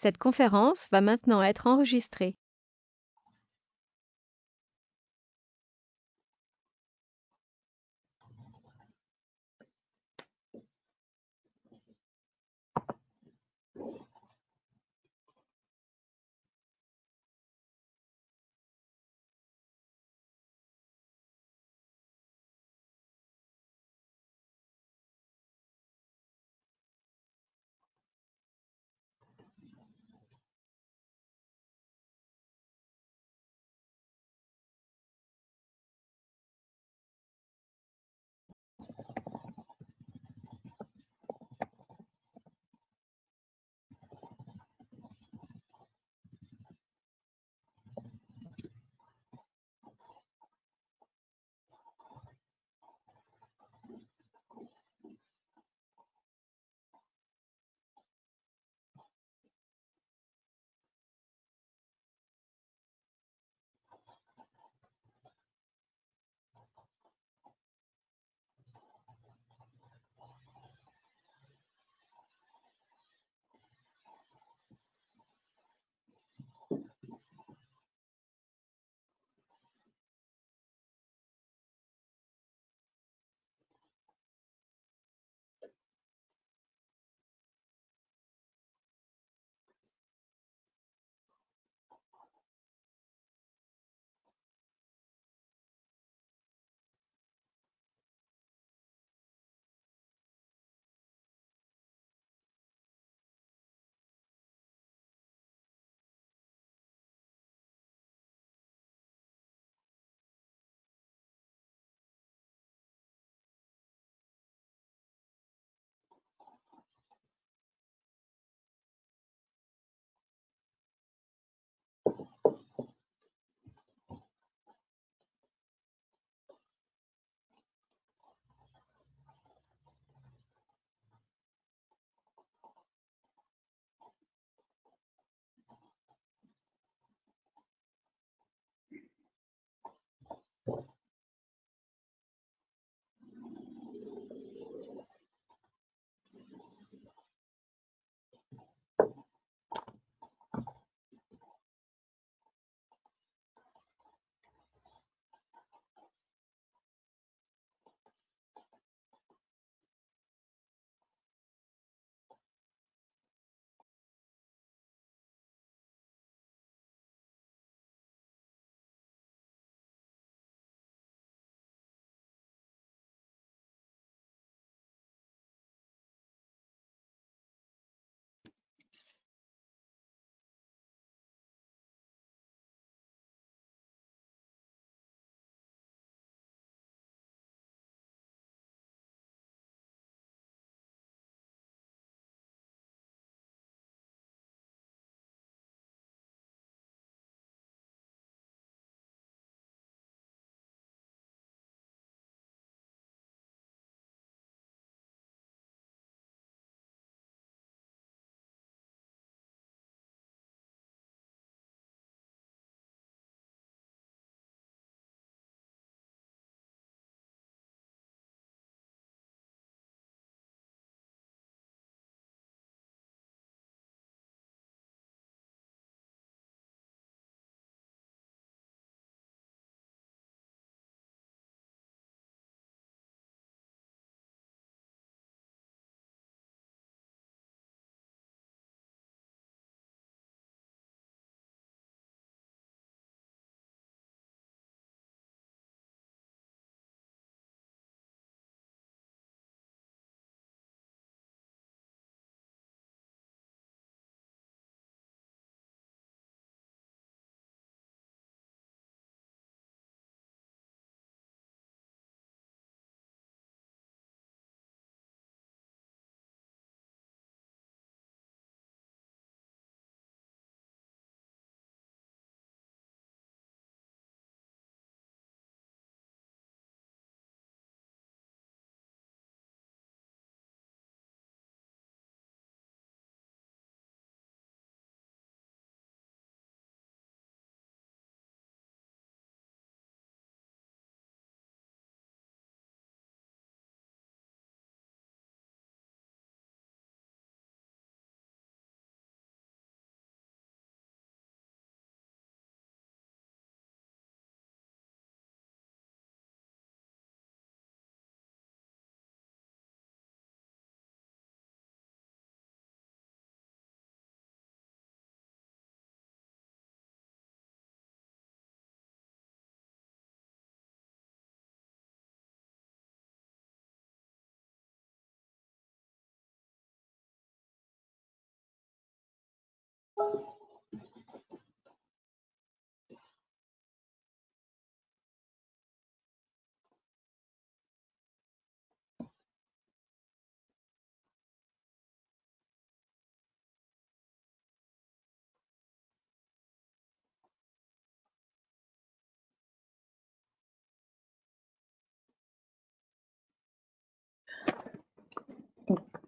Cette conférence va maintenant être enregistrée.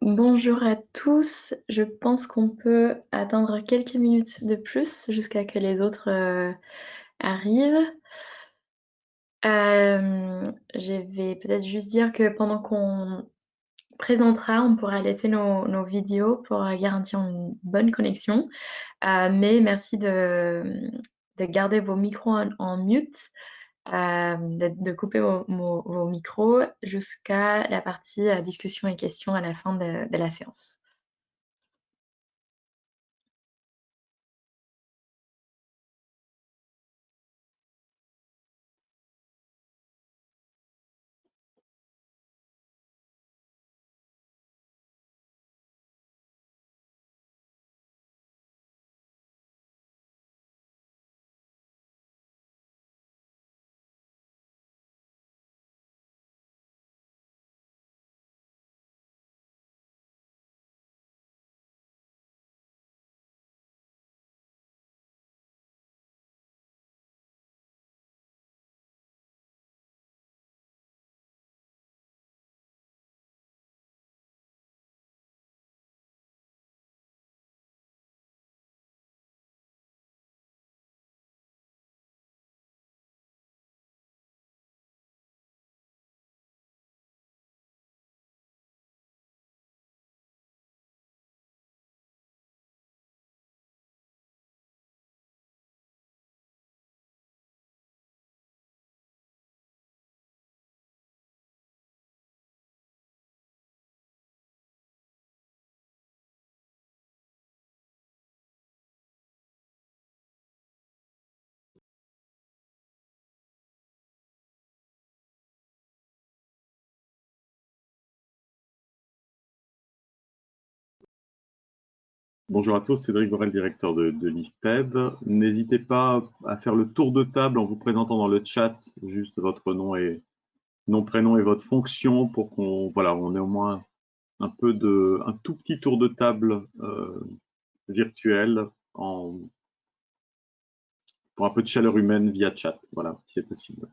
Bonjour à tous. Je pense qu'on peut attendre quelques minutes de plus jusqu'à que les autres arrivent. Je vais peut-être juste dire que pendant qu'on présentera, on pourra laisser nos vidéos pour garantir une bonne connexion. Mais merci de garder vos micros en mute, de couper vos micros jusqu'à la partie discussion et questions à la fin de la séance. Bonjour à tous, Cédric Borel, directeur de l'IFPEB. N'hésitez pas à faire le tour de table en vous présentant dans le chat juste votre nom, prénom et votre fonction pour on ait au moins un tout petit tour de table virtuel pour un peu de chaleur humaine via chat, voilà, si c'est possible.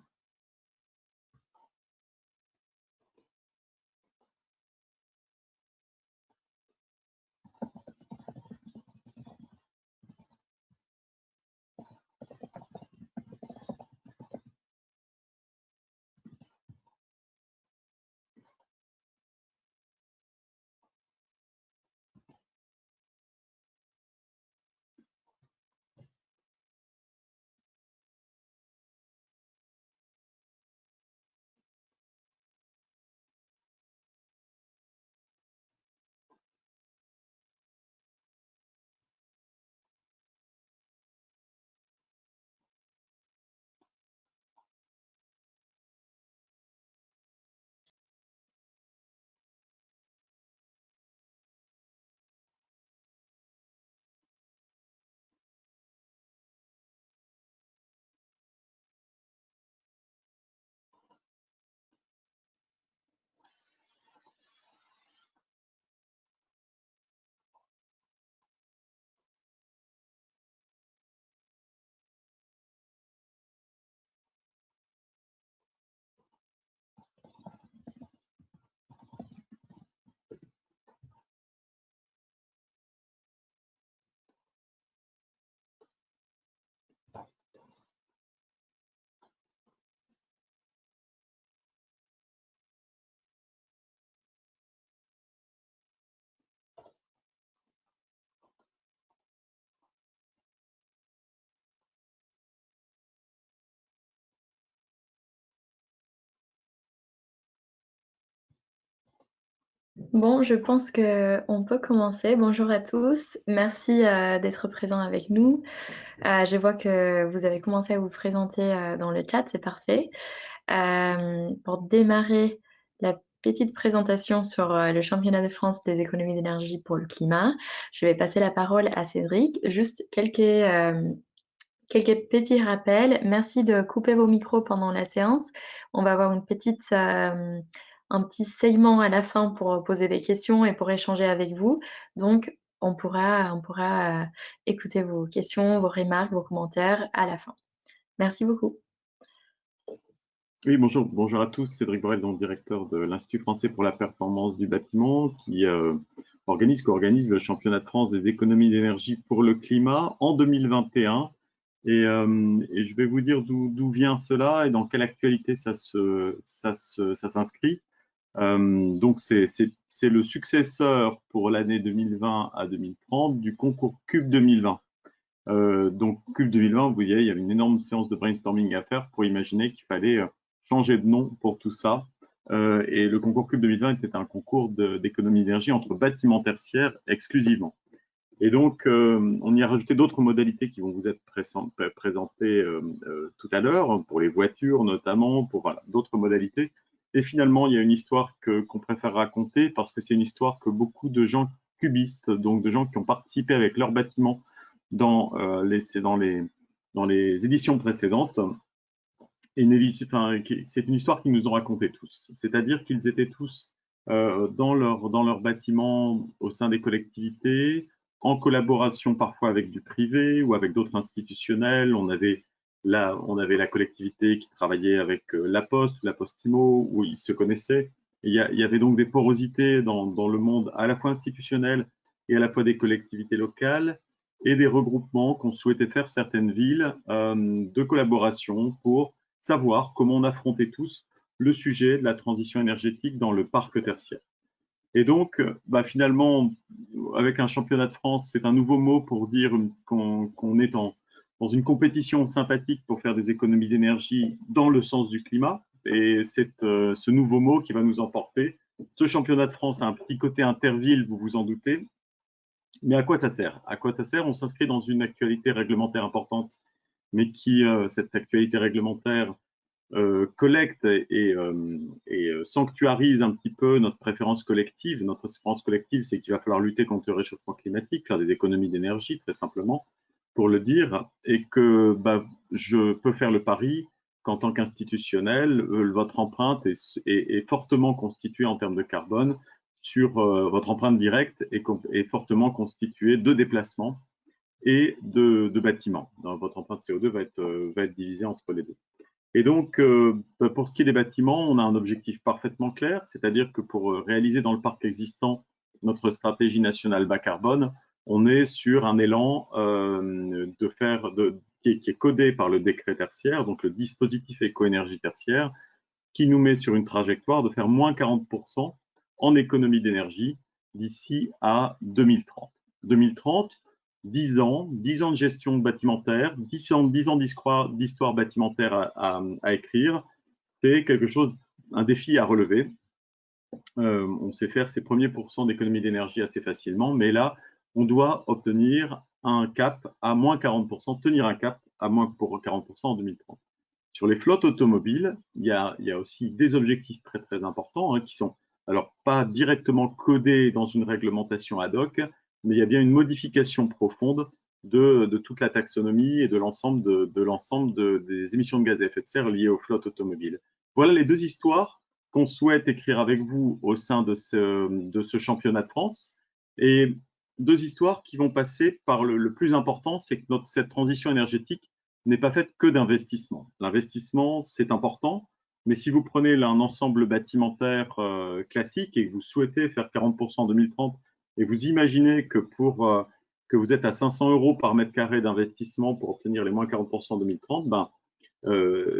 Bon, je pense qu'on peut commencer. Bonjour à tous. Merci d'être présents avec nous. Je vois que vous avez commencé à vous présenter dans le chat, c'est parfait. Pour démarrer la petite présentation sur le championnat de France des économies d'énergie pour le climat, je vais passer la parole à Cédric. Juste quelques petits rappels. Merci de couper vos micros pendant la séance. On va avoir un petit segment à la fin pour poser des questions et pour échanger avec vous. Donc, on pourra écouter vos questions, vos remarques, vos commentaires à la fin. Merci beaucoup. Oui, bonjour à tous. Cédric Borel, donc directeur de l'Institut français pour la performance du bâtiment, qui co-organise le championnat de France des économies d'énergie pour le climat en 2021. Et je vais vous dire d'où vient cela et dans quelle actualité ça s'inscrit. Donc, c'est le successeur pour l'année 2020 à 2030 du concours CUBE 2020. Donc, CUBE 2020, vous voyez, il y avait une énorme séance de brainstorming à faire pour imaginer qu'il fallait changer de nom pour tout ça. Et le concours CUBE 2020 était un concours d'économie d'énergie entre bâtiments tertiaires exclusivement. Et donc, on y a rajouté d'autres modalités qui vont vous être présentées tout à l'heure, pour les voitures notamment, pour voilà, d'autres modalités. Et finalement, il y a une histoire qu'on préfère raconter parce que c'est une histoire que beaucoup de gens cubistes, donc de gens qui ont participé avec leurs bâtiments dans les éditions précédentes, c'est une histoire qu'ils nous ont racontée tous. C'est-à-dire qu'ils étaient tous dans leur bâtiment au sein des collectivités, en collaboration parfois avec du privé ou avec d'autres institutionnels. On avait la collectivité qui travaillait avec la Poste, la Postimo, où ils se connaissaient. Et il y avait donc des porosités dans le monde à la fois institutionnel et à la fois des collectivités locales et des regroupements qu'on souhaitait faire certaines villes de collaboration pour savoir comment on affrontait tous le sujet de la transition énergétique dans le parc tertiaire. Et donc, finalement, avec un championnat de France, c'est un nouveau mot pour dire qu'on est dans une compétition sympathique pour faire des économies d'énergie dans le sens du climat. Et c'est ce nouveau mot qui va nous emporter. Ce championnat de France a un petit côté interville, vous vous en doutez. Mais à quoi ça sert? À quoi ça sert? On s'inscrit dans une actualité réglementaire importante, mais cette actualité réglementaire collecte et sanctuarise un petit peu notre préférence collective. Notre préférence collective, c'est qu'il va falloir lutter contre le réchauffement climatique, faire des économies d'énergie, très simplement, pour le dire, et que je peux faire le pari qu'en tant qu'institutionnel, votre empreinte est fortement constituée en termes de carbone sur votre empreinte directe est fortement constituée de déplacements et de bâtiments. Votre empreinte CO2 va être divisée entre les deux. Et donc, pour ce qui est des bâtiments, on a un objectif parfaitement clair, c'est-à-dire que pour réaliser dans le parc existant notre stratégie nationale bas carbone, on est sur un élan qui est codé par le décret tertiaire, donc le dispositif éco-énergie tertiaire, qui nous met sur une trajectoire de faire moins 40% en économie d'énergie d'ici à 2030. 2030, 10 ans de gestion bâtimentaire, 10 ans d'histoire bâtimentaire à écrire, c'est quelque chose, un défi à relever. On sait faire ses premiers pourcents d'économie d'énergie assez facilement, mais là, on doit obtenir un cap à moins 40%, tenir un cap à moins pour 40% en 2030. Sur les flottes automobiles, il y a aussi des objectifs très, très importants qui sont alors pas directement codés dans une réglementation ad hoc, mais il y a bien une modification profonde de toute la taxonomie et de l'ensemble des émissions de gaz à effet de serre liées aux flottes automobiles. Voilà les deux histoires qu'on souhaite écrire avec vous au sein de ce championnat de France. Et deux histoires qui vont passer par le plus important, c'est que cette transition énergétique n'est pas faite que d'investissement. L'investissement, c'est important, mais si vous prenez un ensemble bâtimentaire classique et que vous souhaitez faire 40% en 2030 et vous imaginez que que vous êtes à 500 euros par mètre carré d'investissement pour obtenir les moins 40% en 2030,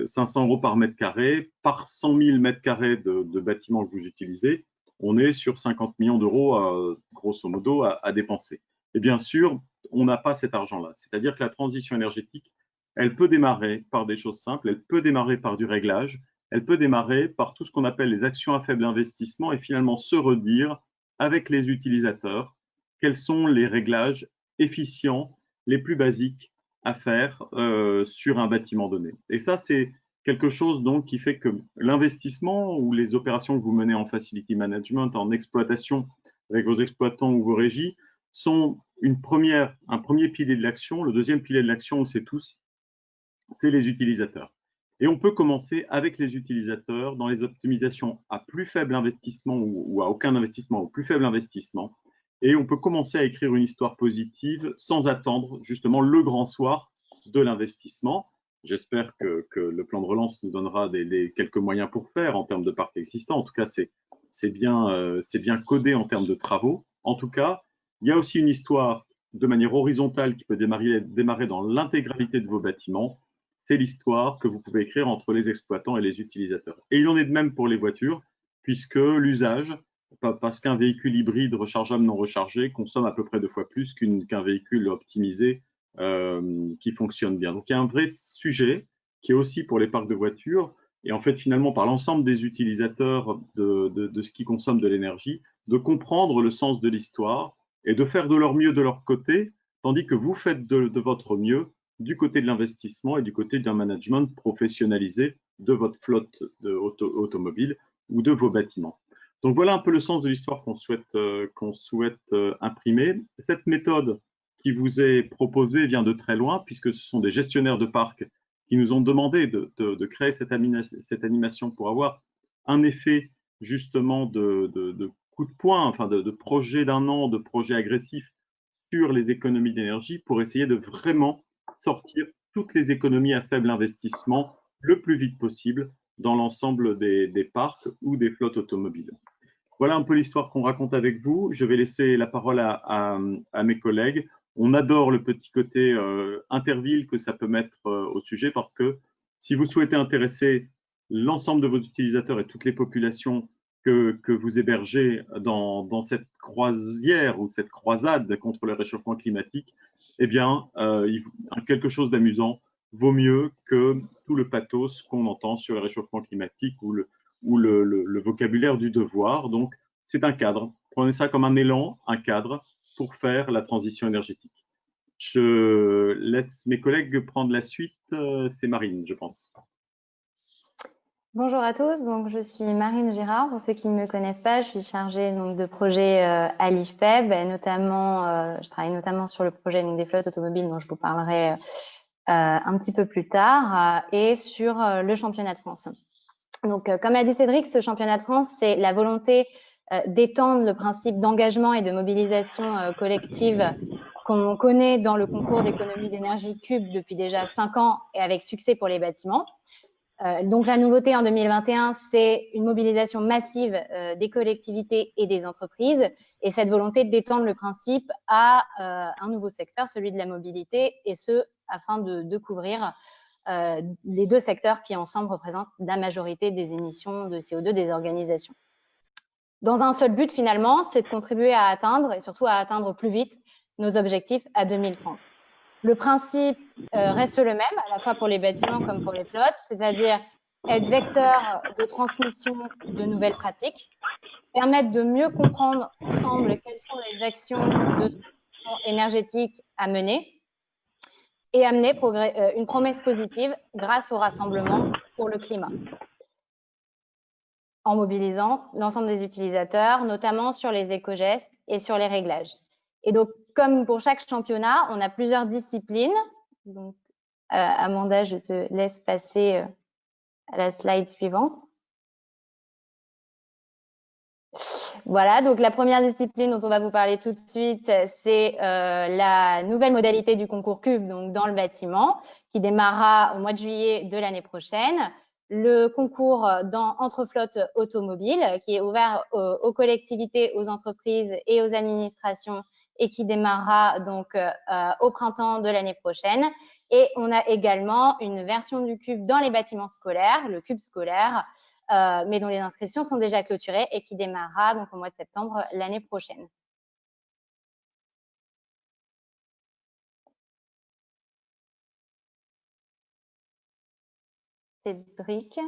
500 euros par mètre carré, par 100 000 mètres carrés de bâtiments que vous utilisez, on est sur 50 millions d'euros, grosso modo, à dépenser. Et bien sûr, on n'a pas cet argent-là. C'est-à-dire que la transition énergétique, elle peut démarrer par des choses simples, elle peut démarrer par du réglage, elle peut démarrer par tout ce qu'on appelle les actions à faible investissement et finalement se redire avec les utilisateurs quels sont les réglages efficients, les plus basiques à faire sur un bâtiment donné. Et ça, c'est quelque chose donc qui fait que l'investissement ou les opérations que vous menez en facility management, en exploitation avec vos exploitants ou vos régies, sont un premier pilier de l'action. Le deuxième pilier de l'action, on le sait tous, c'est les utilisateurs. Et on peut commencer avec les utilisateurs dans les optimisations à plus faible investissement ou à aucun investissement, au plus faible investissement. Et on peut commencer à écrire une histoire positive sans attendre justement le grand soir de l'investissement. J'espère que le plan de relance nous donnera quelques moyens pour faire en termes de parcs existants. En tout cas, c'est bien codé en termes de travaux. En tout cas, il y a aussi une histoire de manière horizontale qui peut démarrer dans l'intégralité de vos bâtiments. C'est l'histoire que vous pouvez écrire entre les exploitants et les utilisateurs. Et il en est de même pour les voitures, puisque l'usage, parce qu'un véhicule hybride rechargeable non rechargé consomme à peu près 2 fois plus qu'un véhicule optimisé qui fonctionne bien. Donc il y a un vrai sujet qui est aussi pour les parcs de voitures et en fait finalement par l'ensemble des utilisateurs de ce qui consomme de l'énergie, de comprendre le sens de l'histoire et de faire de leur mieux de leur côté, tandis que vous faites de votre mieux du côté de l'investissement et du côté d'un management professionnalisé de votre flotte automobile ou de vos bâtiments. Donc voilà un peu le sens de l'histoire qu'on souhaite imprimer. Cette méthode qui vous est proposée vient de très loin, puisque ce sont des gestionnaires de parcs qui nous ont demandé de créer cette animation pour avoir un effet justement de coup de poing, enfin de projet d'un an, de projet agressif sur les économies d'énergie pour essayer de vraiment sortir toutes les économies à faible investissement le plus vite possible dans l'ensemble des parcs ou des flottes automobiles. Voilà un peu l'histoire qu'on raconte avec vous. Je vais laisser la parole à mes collègues. On adore le petit côté interville que ça peut mettre au sujet parce que si vous souhaitez intéresser l'ensemble de vos utilisateurs et toutes les populations que vous hébergez dans cette croisière ou cette croisade contre le réchauffement climatique, eh bien, quelque chose d'amusant vaut mieux que tout le pathos qu'on entend sur le réchauffement climatique ou le vocabulaire du devoir. Donc, c'est un cadre. Prenez ça comme un élan, un cadre pour faire la transition énergétique. Je laisse mes collègues prendre la suite. C'est Marine, je pense. Bonjour à tous, donc je suis Marine Girard. Pour ceux qui ne me connaissent pas, je suis chargée donc, de projet à l'IFPEB, et notamment, je travaille notamment sur le projet des flottes automobiles dont je vous parlerai un petit peu plus tard, et sur le championnat de France. Donc, comme l'a dit Cédric, ce championnat de France, c'est la volonté d'étendre le principe d'engagement et de mobilisation collective qu'on connaît dans le concours d'économie d'énergie Cube depuis déjà 5 ans et avec succès pour les bâtiments. Donc, la nouveauté en 2021, c'est une mobilisation massive des collectivités et des entreprises et cette volonté d'étendre le principe à un nouveau secteur, celui de la mobilité, et ce, afin de couvrir les 2 secteurs qui ensemble représentent la majorité des émissions de CO2 des organisations. Dans un seul but finalement, c'est de contribuer à atteindre et surtout à atteindre plus vite nos objectifs à 2030. Le principe reste le même, à la fois pour les bâtiments comme pour les flottes, c'est-à-dire être vecteur de transmission de nouvelles pratiques, permettre de mieux comprendre ensemble quelles sont les actions de transition énergétique à mener et amener une promesse positive grâce au rassemblement pour le climat, en mobilisant l'ensemble des utilisateurs, notamment sur les éco-gestes et sur les réglages. Et donc, comme pour chaque championnat, on a plusieurs disciplines. Donc, Amanda, je te laisse passer à la slide suivante. Voilà, donc la première discipline dont on va vous parler tout de suite, c'est la nouvelle modalité du concours Cube, donc dans le bâtiment, qui démarrera au mois de juillet de l'année prochaine. Le concours entre flottes automobiles, qui est ouvert aux collectivités, aux entreprises et aux administrations et qui démarrera donc au printemps de l'année prochaine. Et on a également une version du Cube dans les bâtiments scolaires, le Cube scolaire, mais dont les inscriptions sont déjà clôturées et qui démarrera donc au mois de septembre l'année prochaine. Cédric.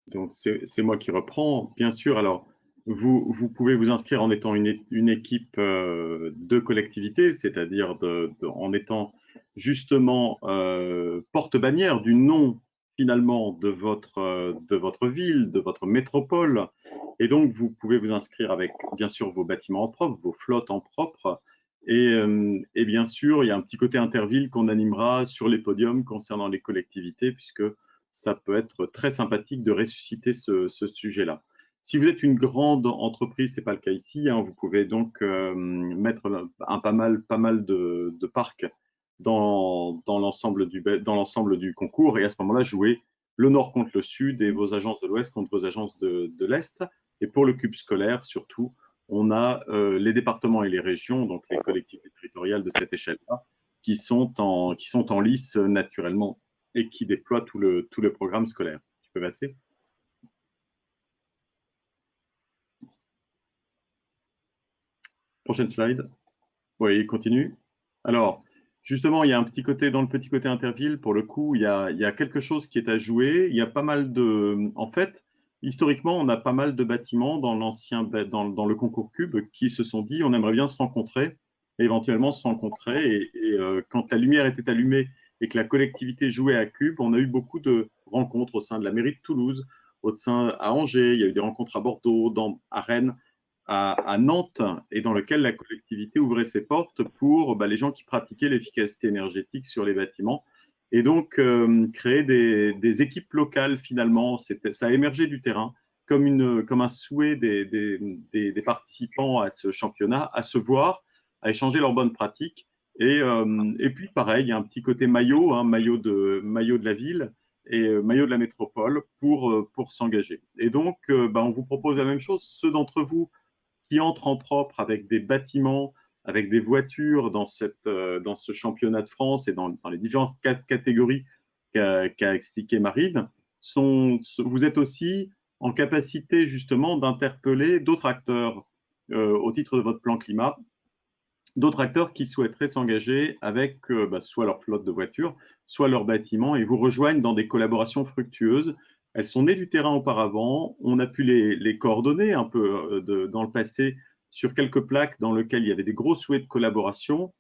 Donc, c'est moi qui reprends. Bien sûr, alors, vous pouvez vous inscrire en étant une équipe de collectivité, c'est-à-dire en étant justement porte-bannière du nom finalement de votre ville, de votre métropole. Et donc, vous pouvez vous inscrire avec, bien sûr, vos bâtiments en propre, vos flottes en propre. Et bien sûr, il y a un petit côté interville qu'on animera sur les podiums concernant les collectivités, puisque ça peut être très sympathique de ressusciter ce sujet-là. Si vous êtes une grande entreprise, ce n'est pas le cas ici, hein, vous pouvez donc mettre pas mal de parcs dans l'ensemble du concours, et à ce moment-là, jouer le nord contre le sud et vos agences de l'ouest contre vos agences de l'est. Et pour le cube scolaire, surtout, on a les départements et les régions, donc les collectivités territoriales de cette échelle-là, qui sont en lice naturellement et qui déploient tout le programme scolaire. Tu peux passer ? Prochaine slide. Oui, continue. Alors, justement, il y a un petit côté, dans le petit côté Interville, pour le coup, il y a quelque chose qui est à jouer. Il y a pas mal de… En fait, historiquement, on a pas mal de bâtiments dans le concours Cube qui se sont dit on aimerait bien se rencontrer, éventuellement se rencontrer. Et quand la lumière était allumée et que la collectivité jouait à Cube, on a eu beaucoup de rencontres au sein de la mairie de Toulouse, à Angers, il y a eu des rencontres à Bordeaux, à Rennes, à Nantes, et dans lequel la collectivité ouvrait ses portes pour les gens qui pratiquaient l'efficacité énergétique sur les bâtiments. Et donc, créer des équipes locales, finalement, ça a émergé du terrain comme un souhait des participants à ce championnat, à se voir, à échanger leurs bonnes pratiques. Et puis, pareil, il y a un petit côté maillot, maillot de la ville et maillot de la métropole pour s'engager. Et donc, on vous propose la même chose. Ceux d'entre vous qui entrent en propre avec des bâtiments, avec des voitures dans ce championnat de France et dans les différentes catégories qu'a expliqué Marine, vous êtes aussi en capacité justement d'interpeller d'autres acteurs au titre de votre plan climat, d'autres acteurs qui souhaiteraient s'engager avec soit leur flotte de voitures, soit leurs bâtiments, et vous rejoignent dans des collaborations fructueuses. Elles sont nées du terrain auparavant, on a pu les coordonner un peu dans le passé sur quelques plaques dans lesquelles il y avait des gros souhaits de collaboration.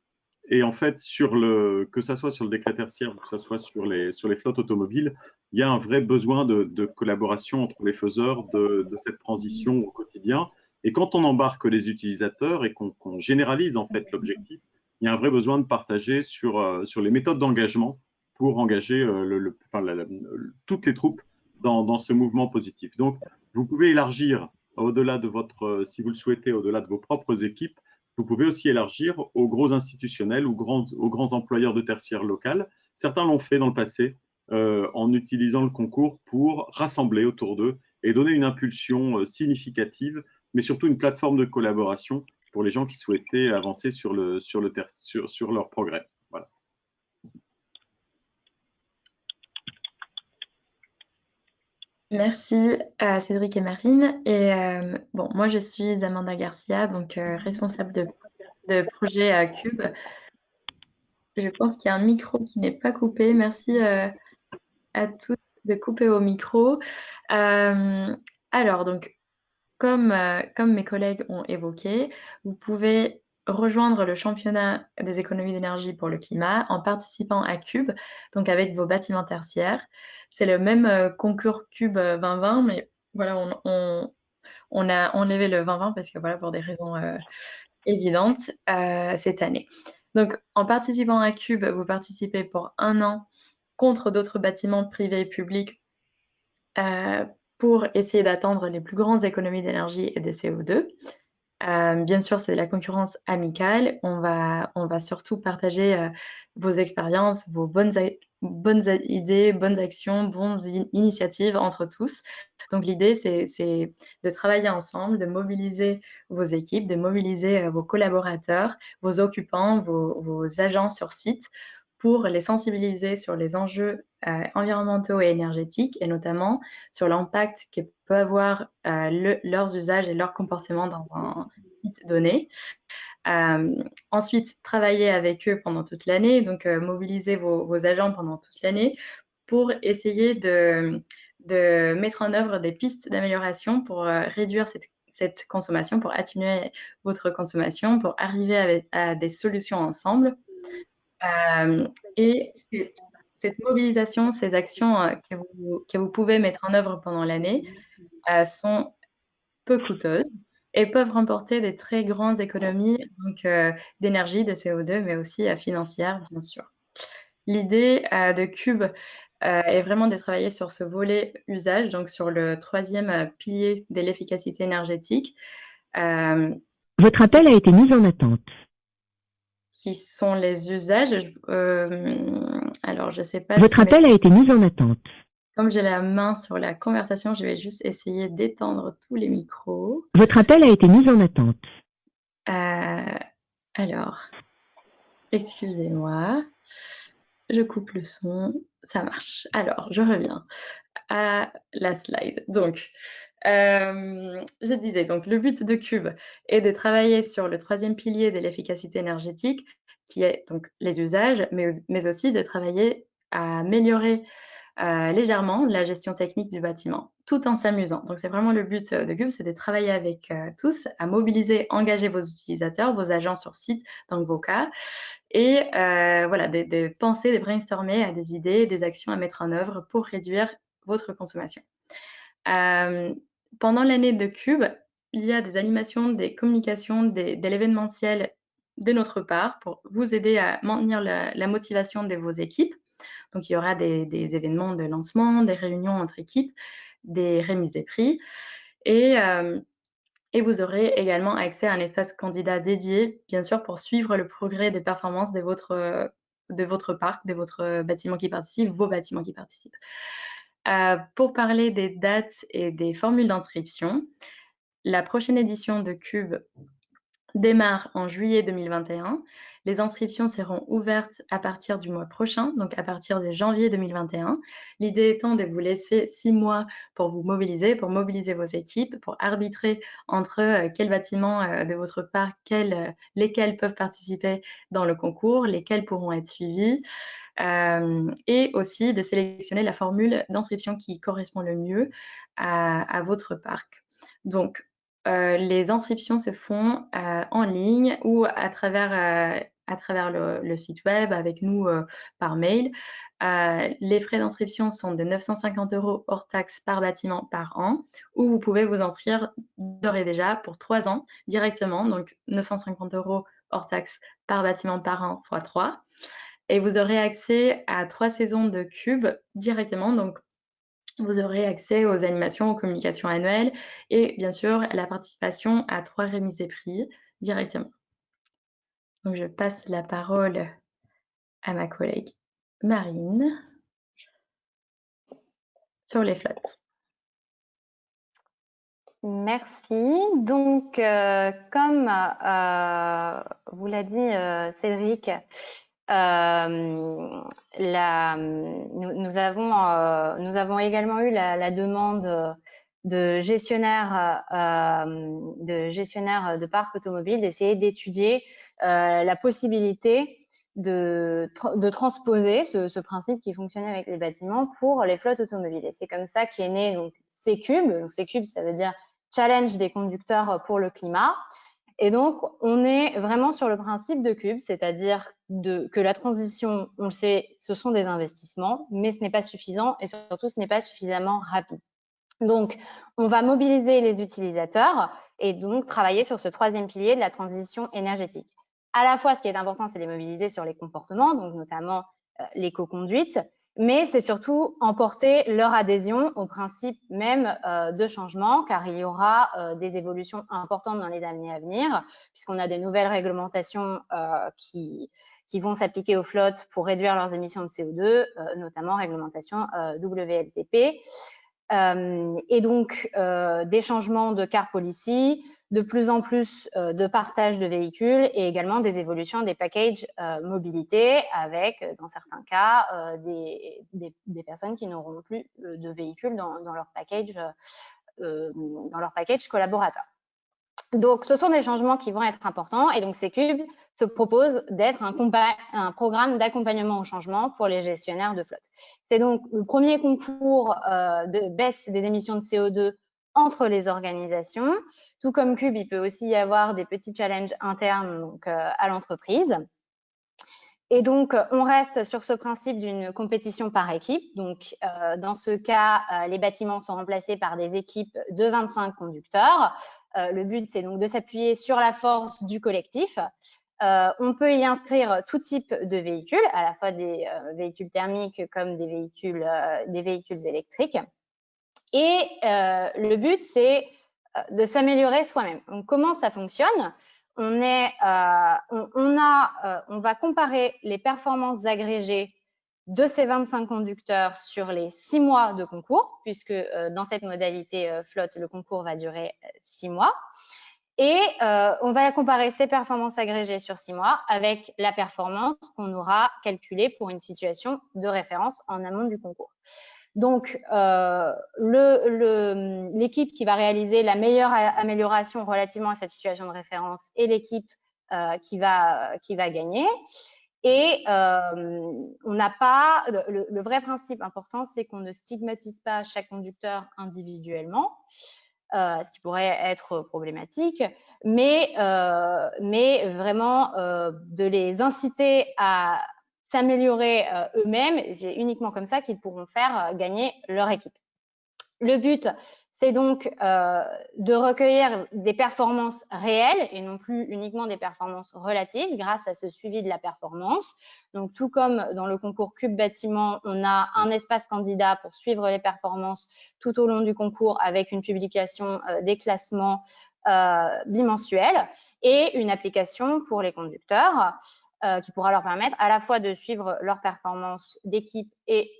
Et en fait, que ce soit sur le décret tertiaire ou que ce soit sur les flottes automobiles, il y a un vrai besoin de collaboration entre les faiseurs de cette transition au quotidien. Et quand on embarque les utilisateurs et qu'on généralise en fait l'objectif, il y a un vrai besoin de partager sur les méthodes d'engagement pour engager toutes les troupes dans ce mouvement positif. Donc, vous pouvez élargir au-delà de si vous le souhaitez, au-delà de vos propres équipes. Vous pouvez aussi élargir aux gros institutionnels ou aux grands employeurs de tertiaire local. Certains l'ont fait dans le passé en utilisant le concours pour rassembler autour d'eux et donner une impulsion significative, mais surtout une plateforme de collaboration pour les gens qui souhaitaient avancer sur leur progrès. Voilà. Merci à Cédric et Marine. Et moi je suis Amanda Garcia, donc responsable de projet à Cube. Je pense qu'il y a un micro qui n'est pas coupé. Merci à tous de couper au micro. Alors, donc, comme mes collègues ont évoqué, vous pouvez rejoindre le championnat des économies d'énergie pour le climat en participant à Cube, donc avec vos bâtiments tertiaires. C'est le même concours Cube 2020, mais voilà, on a enlevé le 2020 parce que voilà, pour des raisons évidentes cette année. Donc, en participant à Cube, vous participez pour 1 an contre d'autres bâtiments privés et publics pour essayer d'atteindre les plus grandes économies d'énergie et de CO2. Bien sûr, c'est de la concurrence amicale. On va surtout partager vos expériences, vos bonnes idées, bonnes actions, bonnes initiatives entre tous. Donc l'idée, c'est de travailler ensemble, de mobiliser vos équipes, de mobiliser vos collaborateurs, vos occupants, vos agents sur site pour les sensibiliser sur les enjeux environnementaux et énergétiques, et notamment sur l'impact que peut avoir leurs usages et leur comportement dans un site donné. Ensuite, travailler avec eux pendant toute l'année, donc mobiliser vos agents pendant toute l'année pour essayer de mettre en œuvre des pistes d'amélioration pour réduire cette consommation, pour atténuer votre consommation, pour arriver à des solutions ensemble. Et cette mobilisation, ces actions que vous pouvez mettre en œuvre pendant l'année sont peu coûteuses et peuvent remporter des très grandes économies d'énergie, de CO2, mais aussi financières, bien sûr. L'idée de Cube est vraiment de travailler sur ce volet usage, donc sur le 3e pilier de l'efficacité énergétique. Votre appel a été mis en attente. qui sont les usages. Alors, je ne sais pas Votre si appel a été mis en attente. comme j'ai la main sur la conversation, je vais juste essayer d'étendre tous les micros. Votre appel a été mis en attente. Alors, excusez-moi, je coupe le son, ça marche. Alors, je reviens à la slide. Donc, je disais, donc, le but de Cube est de travailler sur le troisième pilier de l'efficacité énergétique, qui est donc les usages, mais aussi de travailler à améliorer légèrement la gestion technique du bâtiment, tout en s'amusant. Donc, c'est vraiment le but de Cube, c'est de travailler avec tous, à mobiliser, engager vos utilisateurs, vos agents sur site, donc vos cas, et voilà, de penser, de brainstormer à des idées, des actions à mettre en œuvre pour réduire votre consommation. Pendant l'année de Cube, il y a des animations, des communications, de l'événementiel de notre part pour vous aider à maintenir la motivation de vos équipes. Donc, il y aura des événements de lancement, des réunions entre équipes, des remises des prix. Et vous aurez également accès à un espace candidat dédié, bien sûr, pour suivre le progrès des performances de votre parc, de votre bâtiment qui participe, vos bâtiments qui participent. Pour parler des dates et des formules d'inscription, la prochaine édition de Cube démarre en juillet 2021. Les inscriptions seront ouvertes à partir du mois prochain, donc à partir de janvier 2021. L'idée étant de vous laisser 6 mois pour vous mobiliser, pour mobiliser vos équipes, pour arbitrer entre quels bâtiments de votre parc, lesquels peuvent participer dans le concours, lesquels pourront être suivis, et aussi de sélectionner la formule d'inscription qui correspond le mieux à votre parc. Donc, les inscriptions se font en ligne ou à travers le site web, avec nous par mail. Les frais d'inscription sont de 950 € hors taxe par bâtiment par an, ou vous pouvez vous inscrire d'ores et déjà pour 3 ans directement, donc 950 € hors taxe par bâtiment par an x 3. Et vous aurez accès à 3 saisons de Cube directement, donc vous aurez accès aux animations, aux communications annuelles et bien sûr à la participation à 3 remises des prix directement. Donc je passe la parole à ma collègue Marine sur les flottes. Merci. Donc, comme vous l'a dit Cédric, nous avons également eu la demande de gestionnaires de parcs automobiles d'essayer d'étudier la possibilité de transposer ce principe qui fonctionnait avec les bâtiments pour les flottes automobiles. Et c'est comme ça qu'est né donc C-Cube. Donc C-Cube, ça veut dire Challenge des conducteurs pour le climat. Et donc, on est vraiment sur le principe de Cube, c'est-à-dire que la transition, on le sait, ce sont des investissements, mais ce n'est pas suffisant et surtout, ce n'est pas suffisamment rapide. Donc, on va mobiliser les utilisateurs et donc travailler sur ce troisième pilier de la transition énergétique. À la fois, ce qui est important, c'est les mobiliser sur les comportements, donc notamment l'éco-conduite, mais c'est surtout emporter leur adhésion au principe même de changement, car il y aura des évolutions importantes dans les années à venir, puisqu'on a des nouvelles réglementations qui vont s'appliquer aux flottes pour réduire leurs émissions de CO2, notamment réglementation WLTP. Et donc, des changements de car policy, de plus en plus de partage de véhicules et également des évolutions des packages mobilité avec, dans certains cas, des personnes qui n'auront plus de véhicules dans leur package collaborateur. Donc, ce sont des changements qui vont être importants et donc C-Cube se propose d'être un programme d'accompagnement au changement pour les gestionnaires de flotte. C'est donc le premier concours de baisse des émissions de CO2 entre les organisations. Tout comme Cube, il peut aussi y avoir des petits challenges internes donc, à l'entreprise. Et donc, on reste sur ce principe d'une compétition par équipe. Donc, dans ce cas, les bâtiments sont remplacés par des équipes de 25 conducteurs. Le but, c'est donc de s'appuyer sur la force du collectif. On peut y inscrire tout type de véhicules, à la fois des véhicules thermiques comme des véhicules électriques. Et le but, c'est de s'améliorer soi-même. Donc, comment ça fonctionne ? on va comparer les performances agrégées de ces 25 conducteurs sur les 6 mois de concours, puisque dans cette modalité flotte, le concours va durer 6 mois. Et on va comparer ces performances agrégées sur 6 mois avec la performance qu'on aura calculée pour une situation de référence en amont du concours. Donc, l'équipe qui va réaliser la meilleure amélioration relativement à cette situation de référence est l'équipe qui va gagner. Et on n'a pas le vrai principe important, c'est qu'on ne stigmatise pas chaque conducteur individuellement, ce qui pourrait être problématique, mais vraiment de les inciter à s'améliorer eux-mêmes. C'est uniquement comme ça qu'ils pourront faire gagner leur équipe. Le but, c'est donc de recueillir des performances réelles et non plus uniquement des performances relatives grâce à ce suivi de la performance. Donc, tout comme dans le concours Cube Bâtiment, on a un espace candidat pour suivre les performances tout au long du concours avec une publication des classements bimensuels et une application pour les conducteurs qui pourra leur permettre à la fois de suivre leurs performances d'équipe et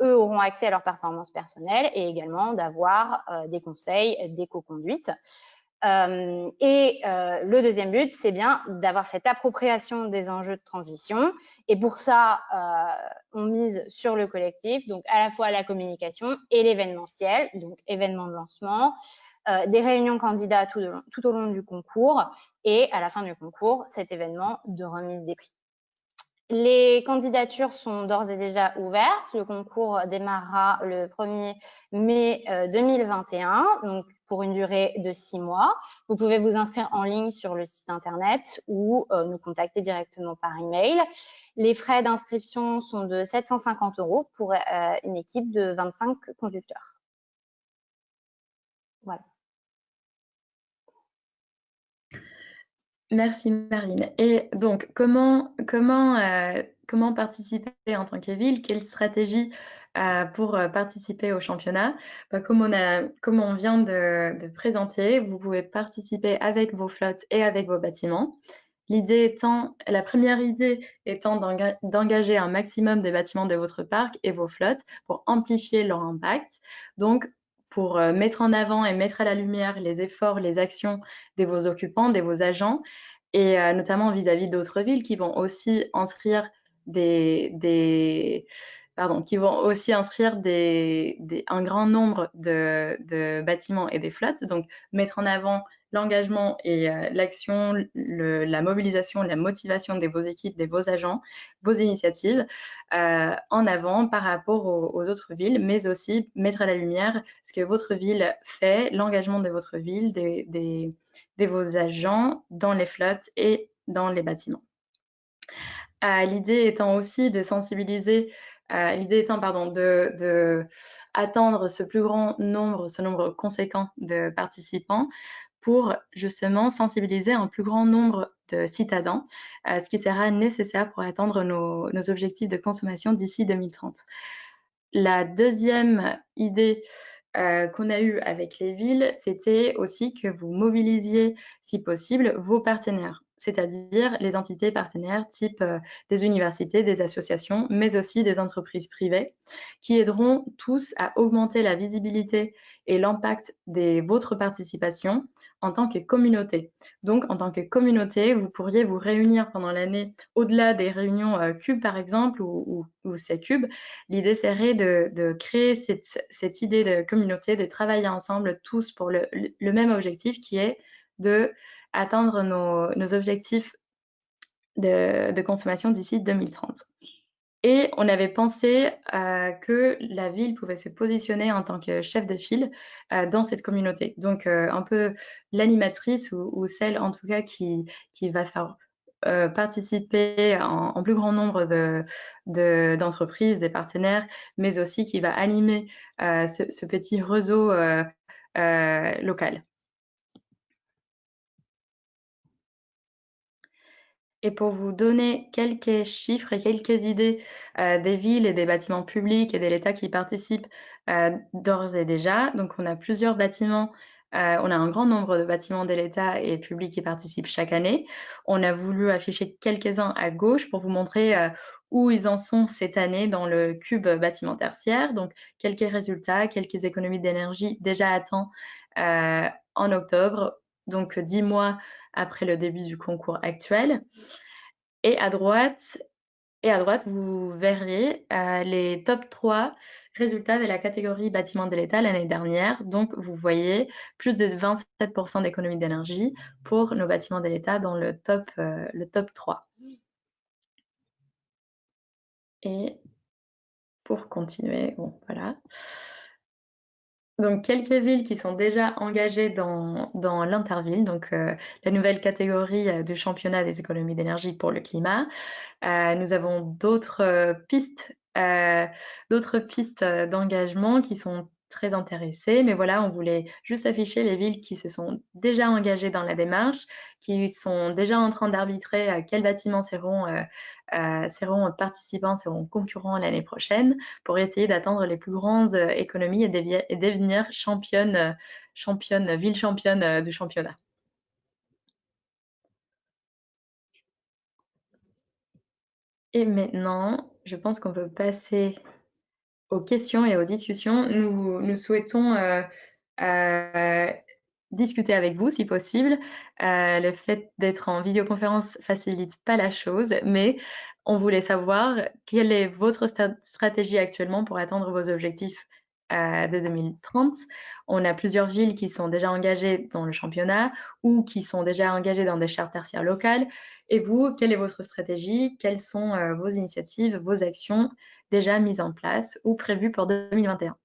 eux auront accès à leurs performances personnelles et également d'avoir des conseils d'éco-conduite. Le deuxième but, c'est bien d'avoir cette appropriation des enjeux de transition. Et pour ça, on mise sur le collectif, donc à la fois la communication et l'événementiel, donc événement de lancement, des réunions candidats tout au long du concours et à la fin du concours, cet événement de remise des prix. Les candidatures sont d'ores et déjà ouvertes. Le concours démarrera le 1er mai 2021, donc pour une durée de 6 mois. Vous pouvez vous inscrire en ligne sur le site internet ou nous contacter directement par email. Les frais d'inscription sont de 750 € pour une équipe de 25 conducteurs. Voilà. Merci Marine. Et donc, comment participer en tant que ville? Quelle stratégie pour participer au championnat? Comme on vient de présenter, vous pouvez participer avec vos flottes et avec vos bâtiments. La première idée étant d'engager un maximum des bâtiments de votre parc et vos flottes pour amplifier leur impact. Donc, pour mettre en avant et mettre à la lumière les efforts, les actions de vos occupants, de vos agents, et notamment vis-à-vis d'autres villes qui vont aussi inscrire un grand nombre de bâtiments et des flottes. Donc, mettre en avant l'engagement et l'action, la mobilisation, la motivation de vos équipes, de vos agents, vos initiatives en avant par rapport aux autres villes, mais aussi mettre à la lumière ce que votre ville fait, l'engagement de votre ville, de vos agents dans les flottes et dans les bâtiments. L'idée étant aussi de sensibiliser, de attendre ce nombre conséquent de participants pour justement sensibiliser un plus grand nombre de citadins, ce qui sera nécessaire pour atteindre nos objectifs de consommation d'ici 2030. La deuxième idée qu'on a eue avec les villes, c'était aussi que vous mobilisiez, si possible, vos partenaires, c'est-à-dire les entités partenaires type des universités, des associations, mais aussi des entreprises privées, qui aideront tous à augmenter la visibilité et l'impact de votre participation en tant que communauté. Donc, en tant que communauté, vous pourriez vous réunir pendant l'année, au-delà des réunions Cube, par exemple, ou C-Cube. L'idée serait de créer cette idée de communauté, de travailler ensemble tous pour le même objectif qui est de atteindre nos objectifs de consommation d'ici 2030. Et on avait pensé que la ville pouvait se positionner en tant que chef de file dans cette communauté. Donc, un peu l'animatrice ou celle, en tout cas, qui va faire participer en plus grand nombre d'entreprises, des partenaires, mais aussi qui va animer ce petit réseau local. Et pour vous donner quelques chiffres et quelques idées des villes et des bâtiments publics et de l'État qui participent d'ores et déjà, donc on a plusieurs bâtiments On a un grand nombre de bâtiments de l'État et publics qui participent chaque année. On a voulu afficher quelques-uns à gauche pour vous montrer où ils en sont cette année dans le cube bâtiment tertiaire. Donc, quelques résultats, quelques économies d'énergie déjà atteints en octobre, donc 10 mois après le début du concours actuel. Et à droite, vous verrez les top 3 résultats de la catégorie bâtiment de l'État l'année dernière. Donc, vous voyez plus de 27% d'économie d'énergie pour nos bâtiments de l'État dans le top 3. Et pour continuer, bon, voilà. Donc, quelques villes qui sont déjà engagées dans l'Interville, donc la nouvelle catégorie du championnat des économies d'énergie pour le climat. Nous avons d'autres pistes d'engagement qui sont très intéressées. Mais voilà, on voulait juste afficher les villes qui se sont déjà engagées dans la démarche, qui sont déjà en train d'arbitrer quels bâtiments seront participants, seront concurrents l'année prochaine pour essayer d'atteindre les plus grandes économies et devenir ville championne du championnat. Et maintenant, je pense qu'on peut passer aux questions et aux discussions. Nous souhaitons discuter avec vous si possible. Le fait d'être en visioconférence facilite pas la chose, mais on voulait savoir quelle est votre stratégie actuellement pour atteindre vos objectifs de 2030. On a plusieurs villes qui sont déjà engagées dans le championnat ou qui sont déjà engagées dans des chartes tertiaires locales. Et vous, quelle est votre stratégie? Quelles sont vos initiatives, vos actions déjà mises en place ou prévues pour 2021?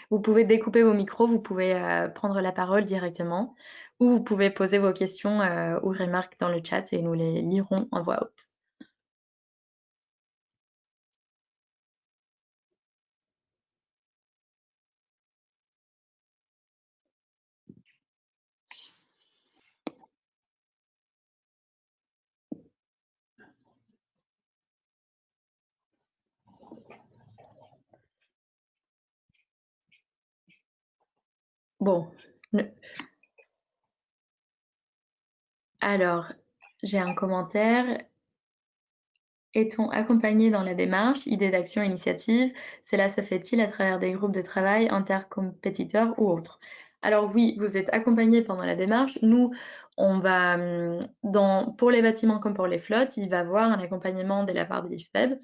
Vous pouvez découper vos micros, vous pouvez prendre la parole directement ou vous pouvez poser vos questions ou remarques dans le chat et nous les lirons en voix haute. Bon, alors, j'ai un commentaire. Est-on accompagné dans la démarche, idée d'action, initiative? Cela se fait-il à travers des groupes de travail intercompétiteurs ou autres? Alors oui, vous êtes accompagné pendant la démarche. Nous, on va, pour les bâtiments comme pour les flottes, il va y avoir un accompagnement de la part de l'IFPEB.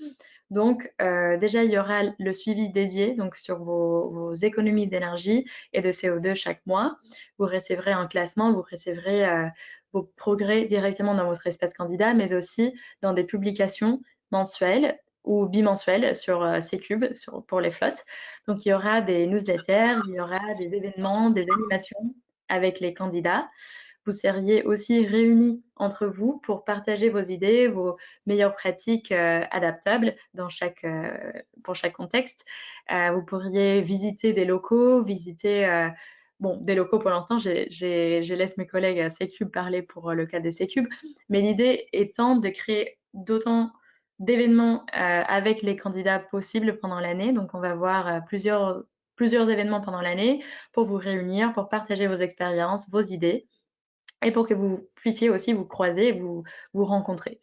Donc, déjà, il y aura le suivi dédié donc, sur vos économies d'énergie et de CO2 chaque mois. Vous recevrez un classement, vous recevrez vos progrès directement dans votre espace candidat, mais aussi dans des publications mensuelles ou bimensuelles sur C-Cube pour les flottes. Donc, il y aura des newsletters, il y aura des événements, des animations avec les candidats. Vous seriez aussi réunis entre vous pour partager vos idées, vos meilleures pratiques adaptables pour chaque contexte. Vous pourriez visiter des locaux, bon, des locaux pour l'instant, je laisse mes collègues à C-Cube parler pour le cas des C-Cube, mais l'idée étant de créer d'autant d'événements avec les candidats possibles pendant l'année. Donc, on va voir plusieurs événements pendant l'année pour vous réunir, pour partager vos expériences, vos idées et pour que vous puissiez aussi vous croiser et vous rencontrer.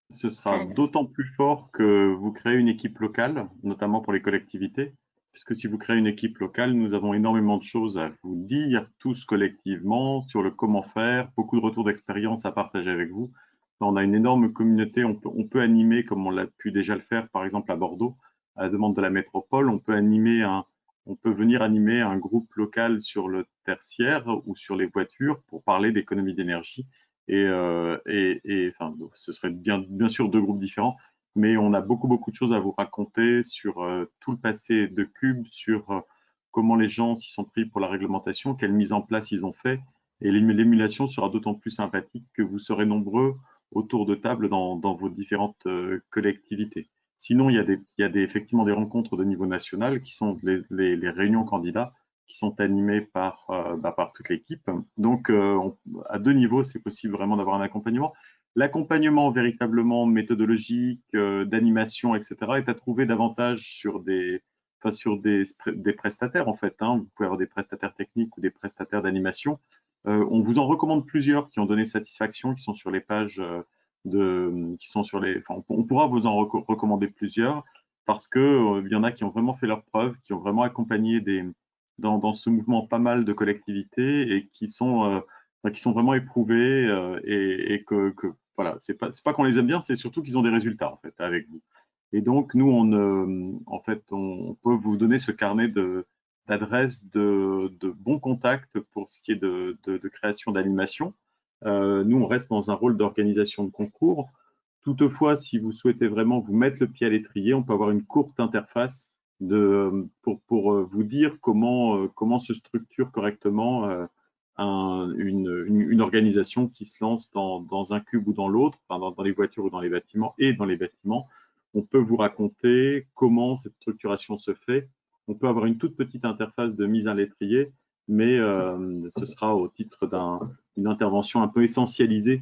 Ce sera d'autant plus fort que vous créez une équipe locale, notamment pour les collectivités, puisque si vous créez une équipe locale, nous avons énormément de choses à vous dire tous collectivement sur le comment faire, beaucoup de retours d'expérience à partager avec vous. On a une énorme communauté, on peut animer, comme on l'a pu déjà le faire, par exemple à Bordeaux, à la demande de la métropole, on peut venir animer un groupe local sur le tertiaire ou sur les voitures pour parler d'économie d'énergie. Enfin, ce serait bien sûr deux groupes différents, mais on a beaucoup de choses à vous raconter sur tout le passé de Cube, sur comment les gens s'y sont pris pour la réglementation, quelle mise en place ils ont fait. Et l'émulation sera d'autant plus sympathique que vous serez nombreux autour de table dans vos différentes collectivités. Sinon, il y a effectivement des rencontres de niveau national qui sont les réunions candidats qui sont animées par toute l'équipe. Donc, à deux niveaux, c'est possible vraiment d'avoir un accompagnement. L'accompagnement véritablement méthodologique, d'animation, etc., est à trouver davantage sur des enfin, sur des prestataires en fait. Hein. Vous pouvez avoir des prestataires techniques ou des prestataires d'animation. On vous en recommande plusieurs qui ont donné satisfaction, qui sont sur les pages enfin, on pourra vous en recommander plusieurs parce que il y en a qui ont vraiment fait leurs preuves, qui ont vraiment accompagné dans ce mouvement pas mal de collectivités et qui sont vraiment éprouvés et que voilà, c'est pas qu'on les aime bien, c'est surtout qu'ils ont des résultats en fait avec vous. Et donc nous en fait on peut vous donner ce carnet d'adresses de bons contacts pour ce qui est de création d'animation. Nous on reste dans un rôle d'organisation de concours. Toutefois, si vous souhaitez vraiment vous mettre le pied à l'étrier, on peut avoir une courte interface pour vous dire comment se structure correctement une organisation qui se lance dans un cube ou dans l'autre, enfin, dans les voitures ou dans les bâtiments et dans les bâtiments. On peut vous raconter comment cette structuration se fait. On peut avoir une toute petite interface de mise à l'étrier, mais ce sera au titre d'une intervention un peu essentialisée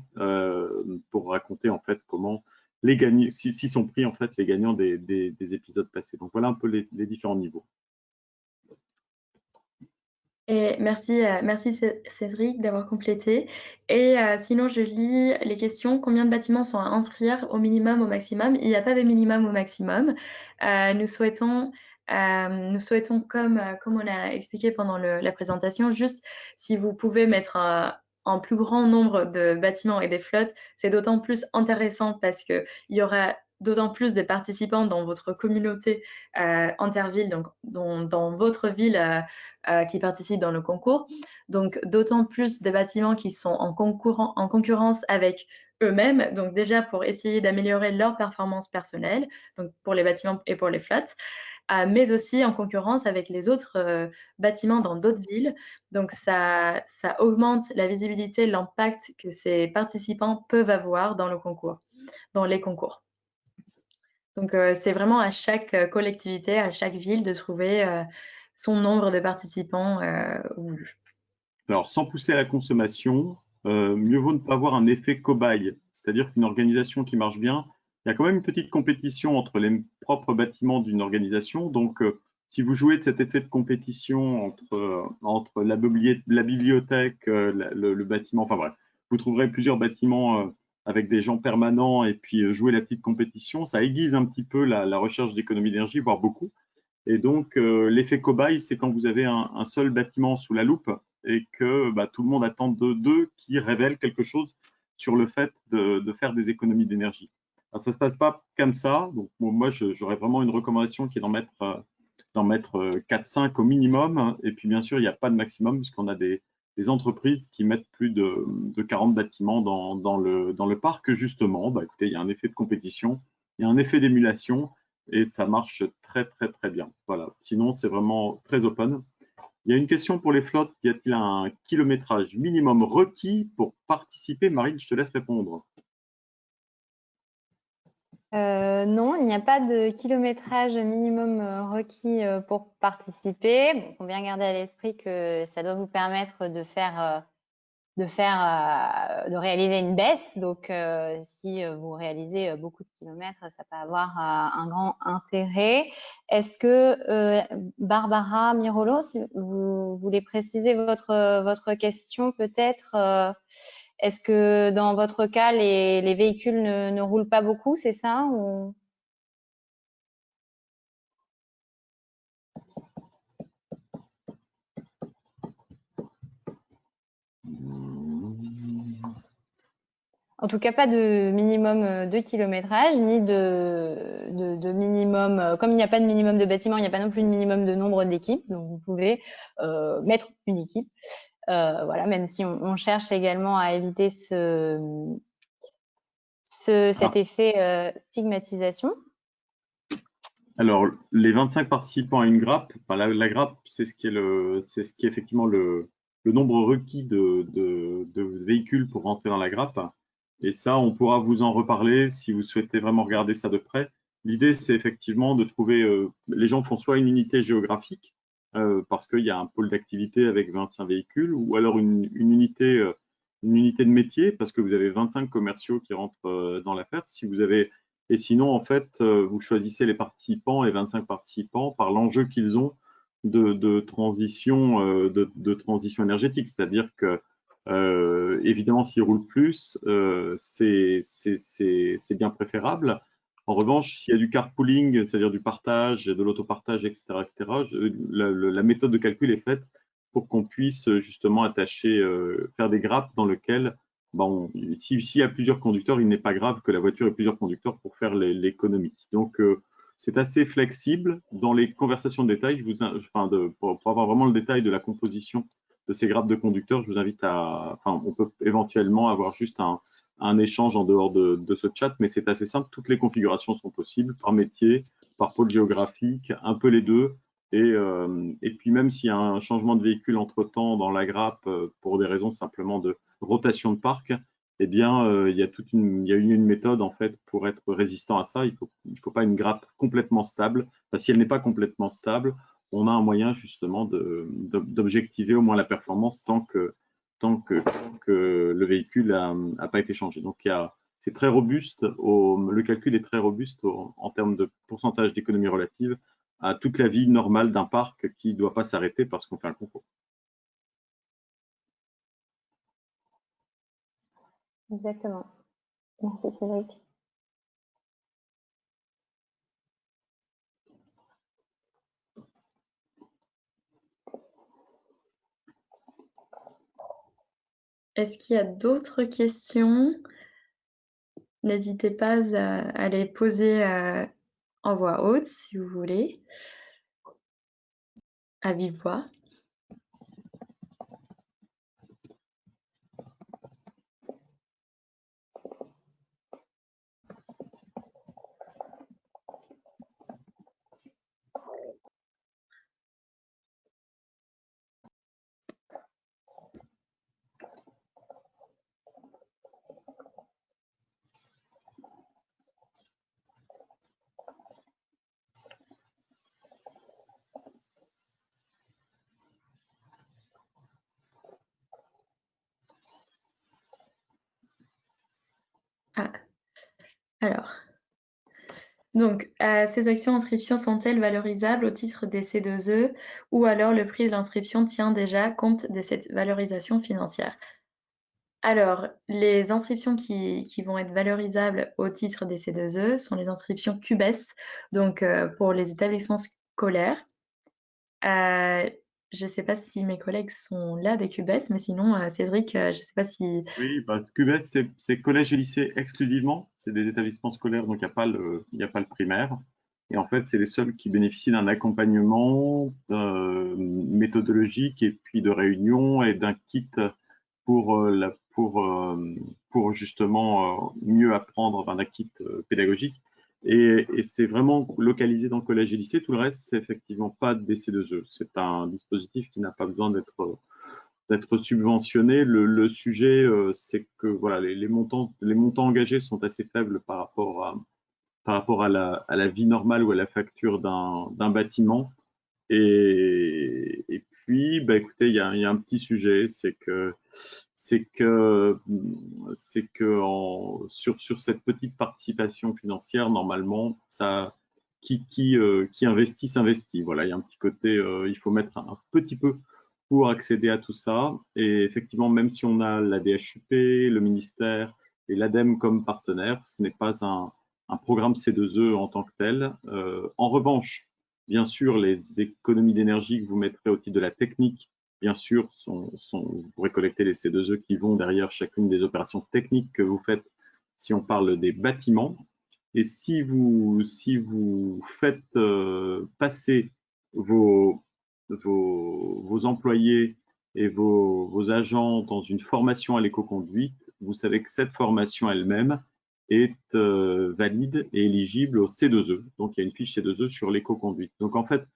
pour raconter en fait comment les gagnants, si sont pris en fait les gagnants des épisodes passés. Donc voilà un peu les différents niveaux. Et merci Cédric d'avoir complété. Et sinon, je lis les questions. Combien de bâtiments sont à inscrire au minimum, au maximum? Il n'y a pas de minimum au maximum. Nous souhaitons, comme on a expliqué pendant la présentation, juste si vous pouvez mettre un plus grand nombre de bâtiments et des flottes, c'est d'autant plus intéressant parce qu'il y aura d'autant plus de participants dans votre communauté interville, donc dans votre ville qui participent dans le concours. Donc, d'autant plus de bâtiments qui sont en concurrence avec eux-mêmes, donc déjà pour essayer d'améliorer leur performance personnelle, donc pour les bâtiments et pour les flottes, mais aussi en concurrence avec les autres bâtiments dans d'autres villes. Donc, ça augmente la visibilité, l'impact que ces participants peuvent avoir dans le concours, dans les concours. Donc, c'est vraiment à chaque collectivité, à chaque ville de trouver son nombre de participants voulu. Alors, sans pousser à la consommation, mieux vaut ne pas avoir un effet cobaye. C'est-à-dire qu'une organisation qui marche bien, il y a quand même une petite compétition entre les propres bâtiments d'une organisation. Donc, si vous jouez de cet effet de compétition entre la bibliothèque, le bâtiment, enfin bref, vous trouverez plusieurs bâtiments avec des gens permanents et puis jouer la petite compétition, ça aiguise un petit peu la recherche d'économie d'énergie, voire beaucoup. Et donc, l'effet cobaye, c'est quand vous avez un seul bâtiment sous la loupe et que tout le monde attend d'eux qui révèlent quelque chose sur le fait de faire des économies d'énergie. Alors, ça ne se passe pas comme ça. Donc, moi, j'aurais vraiment une recommandation qui est d'en mettre 4-5 au minimum. Et puis, bien sûr, il n'y a pas de maximum puisqu'on a des entreprises qui mettent plus de 40 bâtiments dans le parc. Justement, écoutez, il y a un effet de compétition, il y a un effet d'émulation et ça marche très, très, très bien. Voilà. Sinon, c'est vraiment très open. Il y a une question pour les flottes. Y a-t-il un kilométrage minimum requis pour participer? Marine, je te laisse répondre. Non, il n'y a pas de kilométrage minimum requis pour participer. Bon, il faut bien garder à l'esprit que ça doit vous permettre de réaliser une baisse. Donc, si vous réalisez beaucoup de kilomètres, ça peut avoir un grand intérêt. Est-ce que Barbara Mirolo, si vous voulez préciser votre question peut-être est-ce que dans votre cas, les véhicules ne roulent pas beaucoup, c'est ça ou... En tout cas, pas de minimum de kilométrage, ni de minimum. Comme il n'y a pas de minimum de bâtiment, il n'y a pas non plus de minimum de nombre d'équipes. Donc, vous pouvez mettre une équipe. Voilà, même si on cherche également à éviter cet effet stigmatisation. Alors, les 25 participants à une grappe, la grappe, c'est ce qui est effectivement le nombre requis de véhicules pour rentrer dans la grappe. Et ça, on pourra vous en reparler si vous souhaitez vraiment regarder ça de près. L'idée, c'est effectivement de trouver, les gens font soit une unité géographique, parce qu'il y a un pôle d'activité avec 25 véhicules, ou alors une unité de métier, parce que vous avez 25 commerciaux qui rentrent dans l'affaire. Si vous avez Et sinon, en fait, vous choisissez les 25 participants, par l'enjeu qu'ils ont de transition énergétique. C'est-à-dire que, évidemment, s'ils roulent plus, c'est bien préférable. En revanche, s'il y a du carpooling, c'est-à-dire du partage, de l'autopartage, etc., la méthode de calcul est faite pour qu'on puisse justement faire des grappes dans lesquelles, s'il y a plusieurs conducteurs, il n'est pas grave que la voiture ait plusieurs conducteurs pour faire l'économie. Donc, c'est assez flexible. Dans les conversations de détail, pour avoir vraiment le détail de la composition de ces grappes de conducteurs, je vous invite on peut éventuellement avoir juste un échange en dehors de ce chat, mais c'est assez simple. Toutes les configurations sont possibles par métier, par pôle géographique, un peu les deux. Et puis même s'il y a un changement de véhicule entre-temps dans la grappe pour des raisons simplement de rotation de parc, eh bien, il y a une méthode en fait pour être résistant à ça. Il faut pas une grappe complètement stable. Enfin, si elle n'est pas complètement stable, on a un moyen justement d'objectiver au moins la performance tant que le véhicule a pas été changé. Donc, c'est très robuste. Le calcul est très robuste en termes de pourcentage d'économie relative à toute la vie normale d'un parc qui ne doit pas s'arrêter parce qu'on fait un concours. Exactement. Merci Cédric. Est-ce qu'il y a d'autres questions? N'hésitez pas à les poser en voix haute si vous voulez, à vive voix. Ah, alors. Donc, ces actions-inscriptions sont-elles valorisables au titre des C2E ou alors le prix de l'inscription tient déjà compte de cette valorisation financière? Alors, les inscriptions qui vont être valorisables au titre des C2E sont les inscriptions CUBES, donc pour les établissements scolaires. Je ne sais pas si mes collègues sont là des CUBES, mais sinon, Cédric, je ne sais pas si… Oui, QBES, c'est collège et lycée exclusivement. C'est des établissements scolaires, donc il n'y a pas le primaire. Et en fait, c'est les seuls qui bénéficient d'un accompagnement méthodologique et puis de réunion et d'un kit pour justement mieux apprendre, d'un kit pédagogique. Et c'est vraiment localisé dans le collège et lycée. Tout le reste, c'est effectivement pas des C2E. C'est un dispositif qui n'a pas besoin d'être subventionné. Le sujet, c'est que voilà, les montants engagés sont assez faibles par rapport à la vie normale ou à la facture d'un bâtiment. Et puis, écoutez, il y a un petit sujet, c'est que sur cette petite participation financière, normalement, qui investit s'investit. Voilà, il y a un petit côté, il faut mettre un petit peu pour accéder à tout ça. Et effectivement, même si on a la DHUP, le ministère et l'ADEME comme partenaires, ce n'est pas un programme C2E en tant que tel. En revanche, bien sûr, les économies d'énergie que vous mettrez au titre de la technique, bien sûr, vous pourrez collecter les C2E qui vont derrière chacune des opérations techniques que vous faites si on parle des bâtiments. Et si vous faites passer vos employés et vos agents dans une formation à l'éco-conduite, vous savez que cette formation elle-même est valide et éligible au C2E. Donc, il y a une fiche C2E sur l'éco-conduite. Donc, en fait,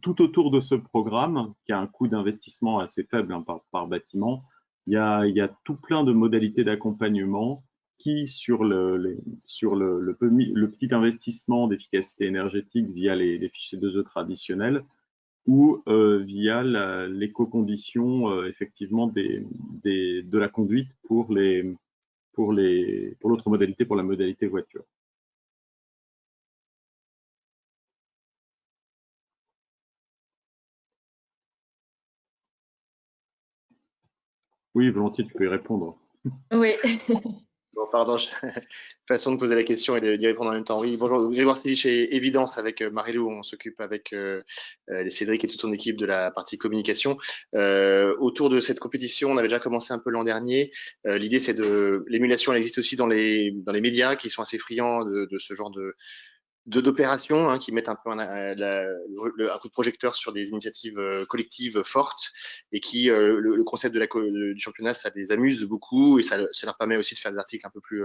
tout autour de ce programme, qui a un coût d'investissement assez faible par bâtiment, il y a tout plein de modalités d'accompagnement qui, sur le petit investissement d'efficacité énergétique via les fiches C2E traditionnelles, ou via l'éco-condition effectivement de la conduite pour l'autre modalité, pour la modalité voiture. Oui, volontiers, tu peux y répondre. Oui. Bon, pardon, façon de poser la question et d'y répondre en même temps. Oui, bonjour, Grégoire Sili chez Évidence avec Marie-Lou, on s'occupe avec les Cédric et toute son équipe de la partie communication. Autour de cette compétition, on avait déjà commencé un peu l'an dernier. L'idée, c'est l'émulation, elle existe aussi dans les médias qui sont assez friands de ce genre d'opérations hein, qui mettent un peu un coup de projecteur sur des initiatives collectives fortes et qui le concept du championnat ça les amuse beaucoup et ça leur permet aussi de faire des articles un peu plus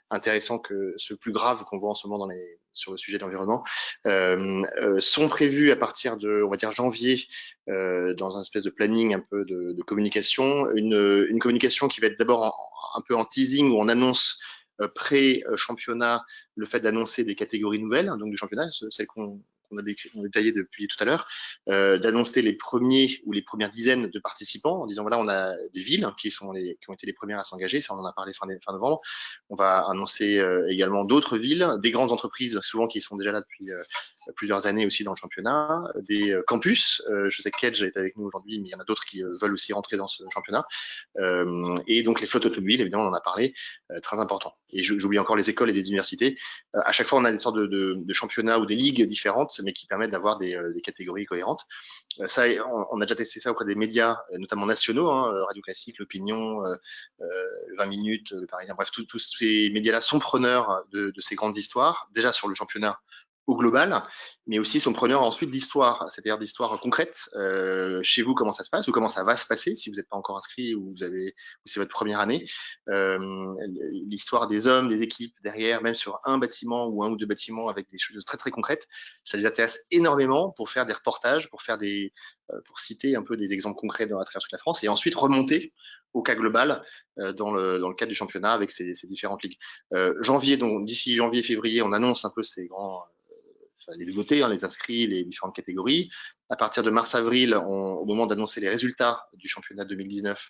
intéressants que ceux plus graves qu'on voit en ce moment sur le sujet de l'environnement sont prévus à partir de on va dire janvier dans un espèce de planning un peu de communication une communication qui va être d'abord un peu en teasing ou en annonce pré-championnat, le fait d'annoncer des catégories nouvelles, donc du championnat, celles qu'on a détaillées depuis tout à l'heure, d'annoncer les premiers ou les premières dizaines de participants en disant voilà, on a des villes qui ont été les premières à s'engager, ça on en a parlé fin novembre. On va annoncer également d'autres villes, des grandes entreprises souvent qui sont déjà là depuis plusieurs années aussi dans le championnat, des campus. Je sais que Kedge est avec nous aujourd'hui, mais il y en a d'autres qui veulent aussi rentrer dans ce championnat. Et donc les flottes automobiles, évidemment, on en a parlé, très important. Et j'oublie encore les écoles et les universités. À chaque fois, on a des sortes de championnats ou des ligues différentes, mais qui permettent d'avoir des catégories cohérentes. Ça, on a déjà testé ça auprès des médias, notamment nationaux, hein, Radio Classique, l'Opinion, 20 minutes, le Parisien. Bref, tous ces médias-là sont preneurs de ces grandes histoires, déjà sur le championnat au global, mais aussi sont preneurs ensuite d'histoire, c'est-à-dire d'histoires concrètes. Chez vous, comment ça se passe ou comment ça va se passer si vous n'êtes pas encore inscrit ou c'est votre première année. L'histoire des hommes, des équipes derrière, même sur un bâtiment ou un ou deux bâtiments avec des choses très très concrètes, ça les intéresse énormément pour faire des reportages, pour citer un peu des exemples concrets dans la travers toute la France et ensuite remonter au cas global dans le cadre du championnat avec ces différentes ligues. Janvier, donc d'ici janvier-février, on annonce un peu ces grands les nouveautés, hein, les inscrits, les différentes catégories. À partir de mars-avril, au moment d'annoncer les résultats du championnat 2019,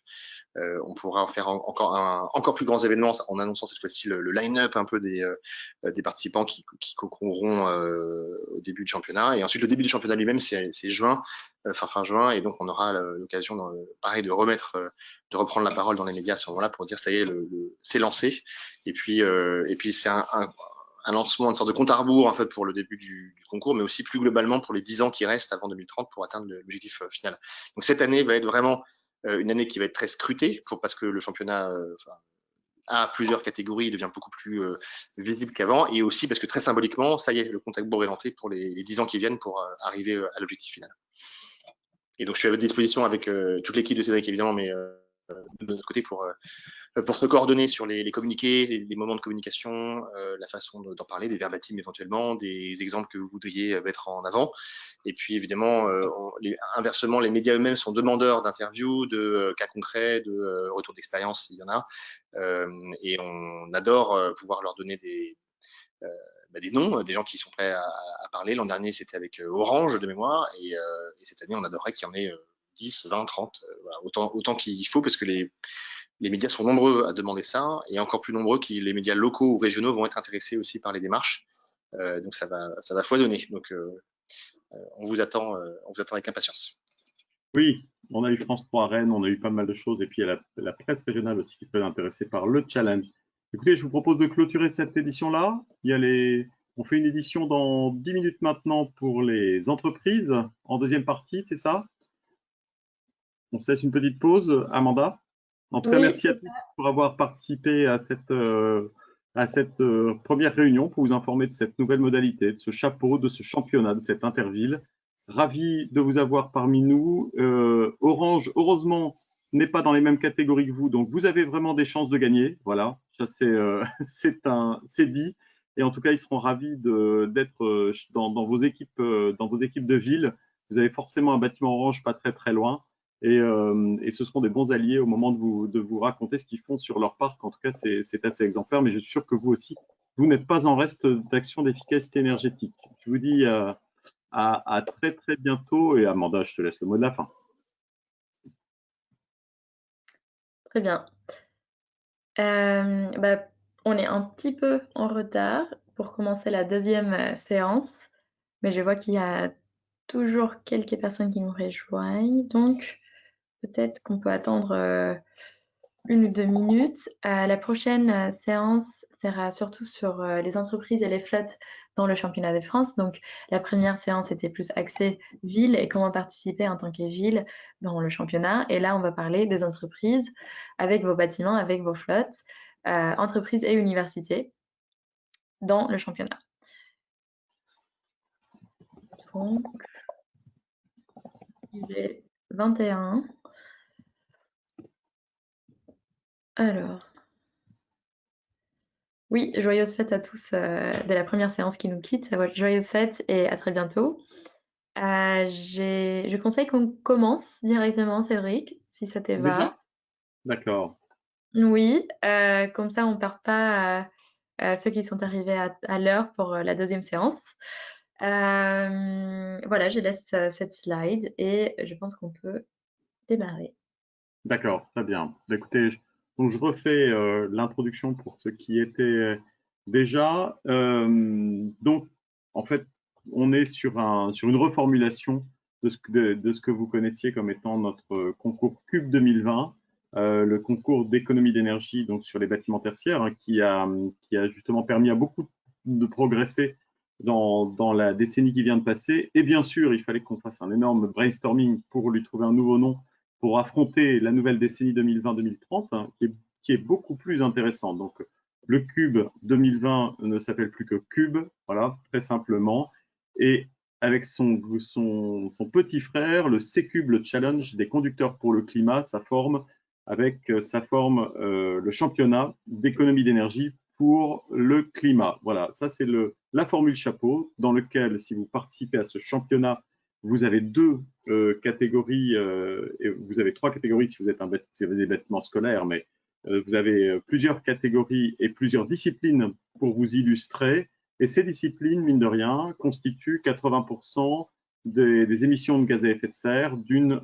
on pourra en faire encore plus grands événements en annonçant cette fois-ci le line-up un peu des participants qui concourront au début du championnat. Et ensuite, le début du championnat lui-même, c'est juin, fin juin, et donc on aura l'occasion, pareil, de reprendre la parole dans les médias à ce moment-là pour dire ça y est, c'est lancé. Et puis c'est un lancement, une sorte de compte à rebours en fait pour le début du concours, mais aussi plus globalement pour les 10 ans qui restent avant 2030 pour atteindre l'objectif final. Donc cette année va être vraiment une année qui va être très scrutée parce que le championnat a plusieurs catégories, il devient beaucoup plus visible qu'avant, et aussi parce que très symboliquement, ça y est, le compte à rebours est lancé pour les 10 ans qui viennent pour arriver à l'objectif final. Et donc je suis à votre disposition avec toute l'équipe de Cédric évidemment, mais de notre côté pour se coordonner sur les communiqués, les moments de communication, la façon d'en parler, des verbatims éventuellement, des exemples que vous voudriez mettre en avant. Et puis évidemment, inversement, les médias eux-mêmes sont demandeurs d'interviews, de cas concrets, de retours d'expérience s'il y en a. Et on adore pouvoir leur donner des noms, des gens qui sont prêts à parler. L'an dernier, c'était avec Orange de mémoire, et cette année, on adorerait qu'il y en ait 10, 20, 30, voilà, autant qu'il faut, parce que les médias sont nombreux à demander ça, et encore plus nombreux que les médias locaux ou régionaux vont être intéressés aussi par les démarches. Donc ça va foisonner. Donc on vous attend avec impatience. Oui, on a eu France 3 à Rennes, on a eu pas mal de choses, et puis il y a la presse régionale aussi qui est très intéressée par le challenge. Écoutez, je vous propose de clôturer cette édition-là. On fait une édition dans 10 minutes maintenant pour les entreprises, en deuxième partie, c'est ça? On se laisse une petite pause, Amanda. En tout cas, merci à tous pour avoir participé à cette première réunion pour vous informer de cette nouvelle modalité, de ce chapeau, de ce championnat, de cette interville. Ravi de vous avoir parmi nous. Orange, heureusement, n'est pas dans les mêmes catégories que vous, donc vous avez vraiment des chances de gagner. Voilà, ça c'est dit. Et en tout cas, ils seront ravis d'être dans vos équipes de ville. Vous avez forcément un bâtiment Orange pas très très loin. Et ce seront des bons alliés au moment de vous raconter ce qu'ils font sur leur parc. En tout cas, c'est assez exemplaire, mais je suis sûr que vous aussi, vous n'êtes pas en reste d'action d'efficacité énergétique. Je vous dis à très très bientôt, et Amanda, je te laisse le mot de la fin. Très bien. On est un petit peu en retard pour commencer la deuxième séance, mais je vois qu'il y a toujours quelques personnes qui nous rejoignent, donc peut-être qu'on peut attendre 1 ou 2 minutes. La prochaine séance sera surtout sur les entreprises et les flottes dans le championnat de France. Donc, la première séance était plus axée ville et comment participer en tant que ville dans le championnat. Et là, on va parler des entreprises avec vos bâtiments, avec vos flottes, entreprises et universités dans le championnat. Donc, il est 21. Alors, oui, joyeuses fêtes à tous de la première séance qui nous quitte. Joyeuses fêtes et à très bientôt. Je conseille qu'on commence directement, Cédric, si ça te Déjà? va. D'accord. Oui, comme ça, on ne perd pas ceux qui sont arrivés à l'heure pour la deuxième séance. Voilà, je laisse cette slide et je pense qu'on peut démarrer. D'accord, très bien. Bah, écoutez, donc je refais l'introduction pour ceux qui étaient déjà. Donc, en fait, on est sur une reformulation de ce que vous connaissiez comme étant notre concours Cube 2020, le concours d'économie d'énergie donc sur les bâtiments tertiaires, hein, qui a justement permis à beaucoup de progresser dans la décennie qui vient de passer. Et bien sûr, il fallait qu'on fasse un énorme brainstorming pour lui trouver un nouveau nom pour affronter la nouvelle décennie 2020-2030, hein, qui est beaucoup plus intéressante. Donc, le Cube 2020 ne s'appelle plus que Cube, voilà, très simplement. Et avec son petit frère, le C-Cube, le Challenge des conducteurs pour le climat, ça forme le championnat d'économie d'énergie pour le climat. Voilà, ça c'est la formule chapeau dans lequel, si vous participez à ce championnat, vous avez deux catégories, et vous avez trois catégories si vous êtes des bâtiments scolaires, mais vous avez plusieurs catégories et plusieurs disciplines pour vous illustrer. Et ces disciplines, mine de rien, constituent 80% des émissions de gaz à effet de serre d'une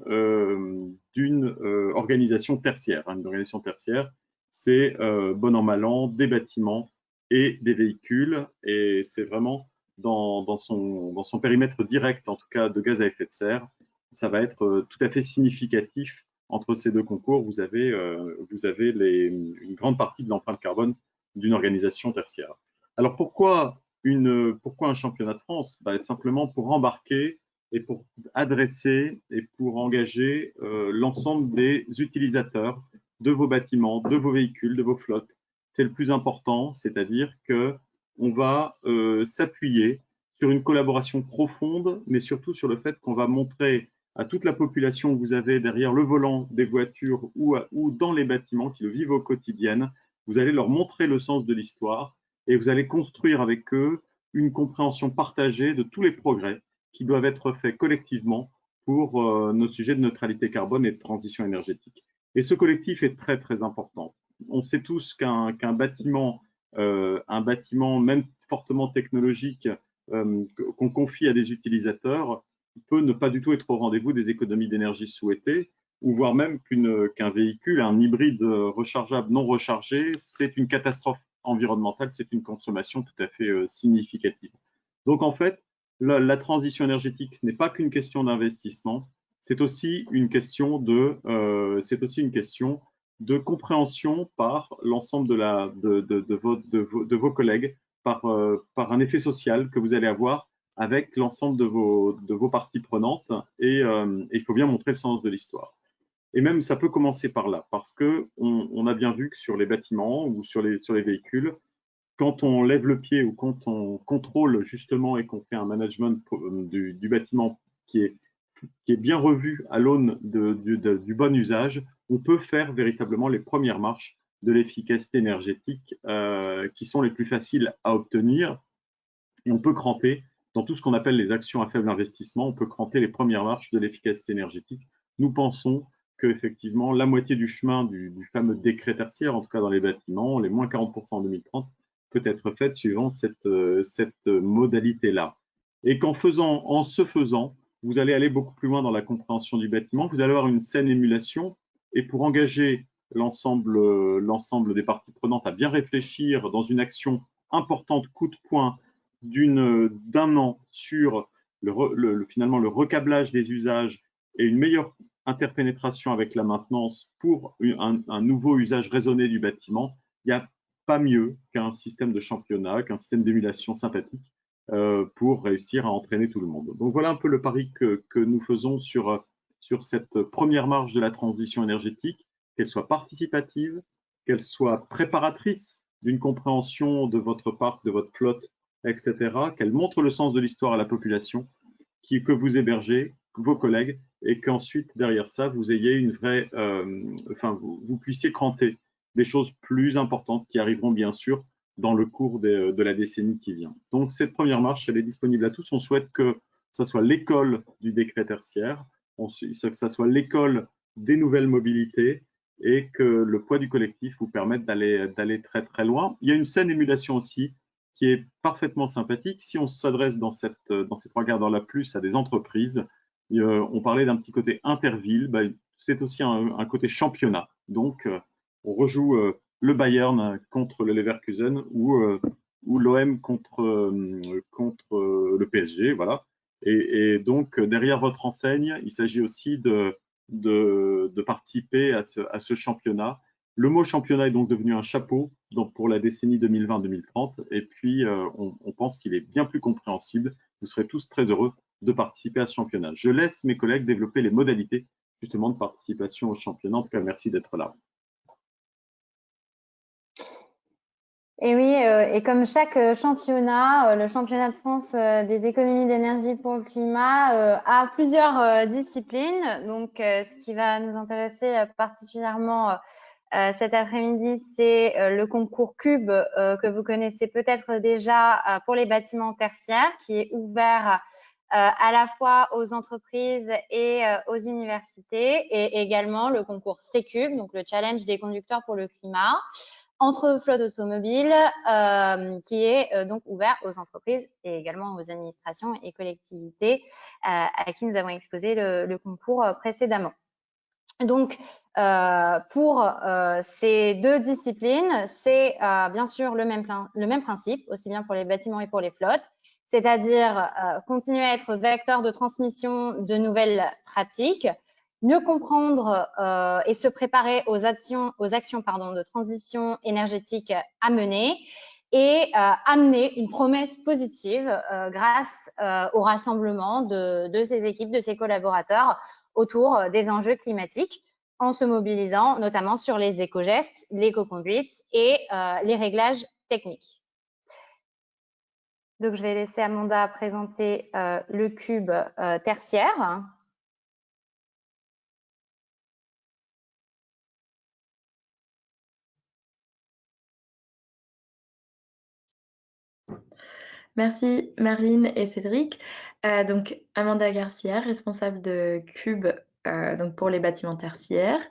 organisation tertiaire. Une organisation tertiaire, c'est bon an, mal an, des bâtiments et des véhicules. Et c'est vraiment dans son périmètre direct, en tout cas de gaz à effet de serre, ça va être tout à fait significatif. Entre ces deux concours, vous avez une grande partie de l'empreinte carbone d'une organisation tertiaire. Alors pourquoi un championnat de France? Simplement pour embarquer et pour adresser et pour engager l'ensemble des utilisateurs de vos bâtiments, de vos véhicules, de vos flottes. C'est le plus important, c'est-à-dire que on va s'appuyer sur une collaboration profonde, mais surtout sur le fait qu'on va montrer à toute la population que vous avez derrière le volant des voitures ou dans les bâtiments qui le vivent au quotidien, vous allez leur montrer le sens de l'histoire et vous allez construire avec eux une compréhension partagée de tous les progrès qui doivent être faits collectivement pour nos sujets de neutralité carbone et de transition énergétique. Et ce collectif est très, très important. On sait tous qu'un bâtiment, même fortement technologique, qu'on confie à des utilisateurs, peut ne pas du tout être au rendez-vous des économies d'énergie souhaitées, ou voire même qu'un véhicule, un hybride rechargeable non rechargé, c'est une catastrophe environnementale, c'est une consommation tout à fait significative. Donc en fait, la transition énergétique, ce n'est pas qu'une question d'investissement, c'est aussi une question de compréhension par l'ensemble de vos collègues, par un effet social que vous allez avoir avec l'ensemble de vos parties prenantes et il faut bien montrer le sens de l'histoire. Et même, ça peut commencer par là, parce qu'on a bien vu que sur les bâtiments ou sur les véhicules, quand on lève le pied ou quand on contrôle justement et qu'on fait un management du bâtiment qui est bien revu à l'aune du bon usage, on peut faire véritablement les premières marches de l'efficacité énergétique qui sont les plus faciles à obtenir. Et on peut cranter dans tout ce qu'on appelle les actions à faible investissement, on peut cranter les premières marches de l'efficacité énergétique. Nous pensons qu'effectivement, la moitié du chemin du fameux décret tertiaire, en tout cas dans les bâtiments, les moins 40% en 2030, peut être faite suivant cette modalité-là. Et en ce faisant, vous allez aller beaucoup plus loin dans la compréhension du bâtiment, vous allez avoir une saine émulation, et pour engager l'ensemble des parties prenantes à bien réfléchir dans une action importante, coup de poing, d'un an sur finalement le recablage des usages et une meilleure interpénétration avec la maintenance pour un nouveau usage raisonné du bâtiment, il n'y a pas mieux qu'un système de championnat, qu'un système d'émulation sympathique pour réussir à entraîner tout le monde. Donc voilà un peu le pari que nous faisons sur cette première marche de la transition énergétique, qu'elle soit participative, qu'elle soit préparatrice d'une compréhension de votre parc, de votre flotte, etc., qu'elle montre le sens de l'histoire à la population, que vous hébergez, vos collègues, et qu'ensuite, derrière ça, vous ayez une vraie, vous puissiez cranter des choses plus importantes qui arriveront bien sûr dans le cours de la décennie qui vient. Donc cette première marche, elle est disponible à tous. On souhaite que ça soit l'école du décret tertiaire, que ça soit l'école des nouvelles mobilités et que le poids du collectif vous permette d'aller très très loin. Il y a une saine émulation aussi qui est parfaitement sympathique. Si on s'adresse dans ces 3 quarts d'heure là plus à des entreprises, on parlait d'un petit côté interville, c'est aussi un côté championnat. Donc, on rejoue le Bayern contre le Leverkusen ou l'OM contre le PSG, voilà. Et donc, derrière votre enseigne, il s'agit aussi de participer à ce championnat. Le mot championnat est donc devenu un chapeau pour la décennie 2020-2030. Et puis, on pense qu'il est bien plus compréhensible. Vous serez tous très heureux de participer à ce championnat. Je laisse mes collègues développer les modalités justement de participation au championnat. En tout cas, merci d'être là. Et oui, et comme chaque championnat, le championnat de France des économies d'énergie pour le climat a plusieurs disciplines. Donc, ce qui va nous intéresser particulièrement cet après-midi, c'est le concours Cube que vous connaissez peut-être déjà pour les bâtiments tertiaires, qui est ouvert à la fois aux entreprises et aux universités, et également le concours C-Cube, donc le challenge des conducteurs pour le climat, entre flotte automobile, qui est donc ouvert aux entreprises et également aux administrations et collectivités à qui nous avons exposé le concours précédemment. Donc, pour ces 2 disciplines, c'est bien sûr le même principe, aussi bien pour les bâtiments et pour les flottes, c'est-à-dire continuer à être vecteur de transmission de nouvelles pratiques, mieux comprendre et se préparer aux actions de transition énergétique à mener et amener une promesse positive grâce au rassemblement de ces équipes, de ces collaborateurs autour des enjeux climatiques en se mobilisant notamment sur les éco-gestes, l'éco-conduite et les réglages techniques. Donc, je vais laisser Amanda présenter le cube tertiaire. Merci Marine et Cédric. Donc Amanda Garcia, responsable de Cube donc pour les bâtiments tertiaires.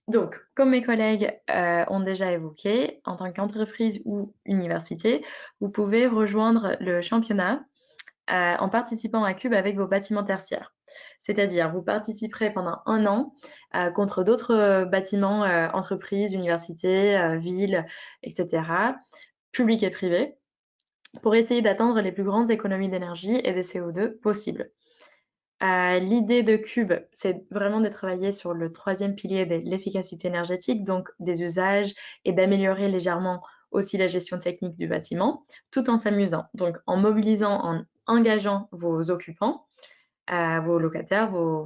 Donc, comme mes collègues ont déjà évoqué, en tant qu'entreprise ou université, vous pouvez rejoindre le championnat en participant à Cube avec vos bâtiments tertiaires. C'est-à-dire, vous participerez pendant 1 an contre d'autres bâtiments, entreprises, universités, villes, etc., publics et privés, pour essayer d'atteindre les plus grandes économies d'énergie et de CO2 possibles. L'idée de Cube, c'est vraiment de travailler sur le 3e pilier de l'efficacité énergétique, donc des usages, et d'améliorer légèrement aussi la gestion technique du bâtiment, tout en s'amusant. Donc en mobilisant, en engageant vos occupants, vos locataires, vous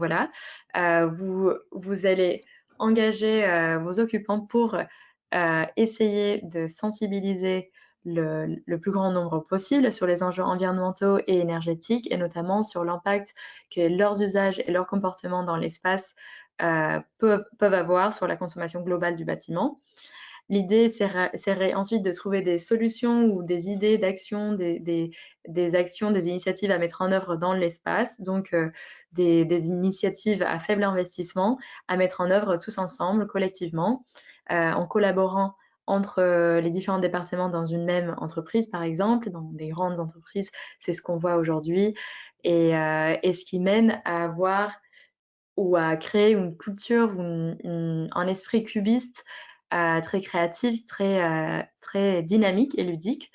allez engager vos occupants pour essayer de sensibiliser le plus grand nombre possible sur les enjeux environnementaux et énergétiques, et notamment sur l'impact que leurs usages et leurs comportements dans l'espace peuvent avoir sur la consommation globale du bâtiment. L'idée serait ensuite de trouver des solutions ou des idées d'action, des actions, des initiatives à mettre en œuvre dans l'espace, donc des initiatives à faible investissement à mettre en œuvre tous ensemble, collectivement, en collaborant entre les différents départements dans une même entreprise, par exemple. Dans des grandes entreprises, c'est ce qu'on voit aujourd'hui, et ce qui mène à avoir ou à créer une culture ou un esprit cubiste très créatif, très dynamique et ludique,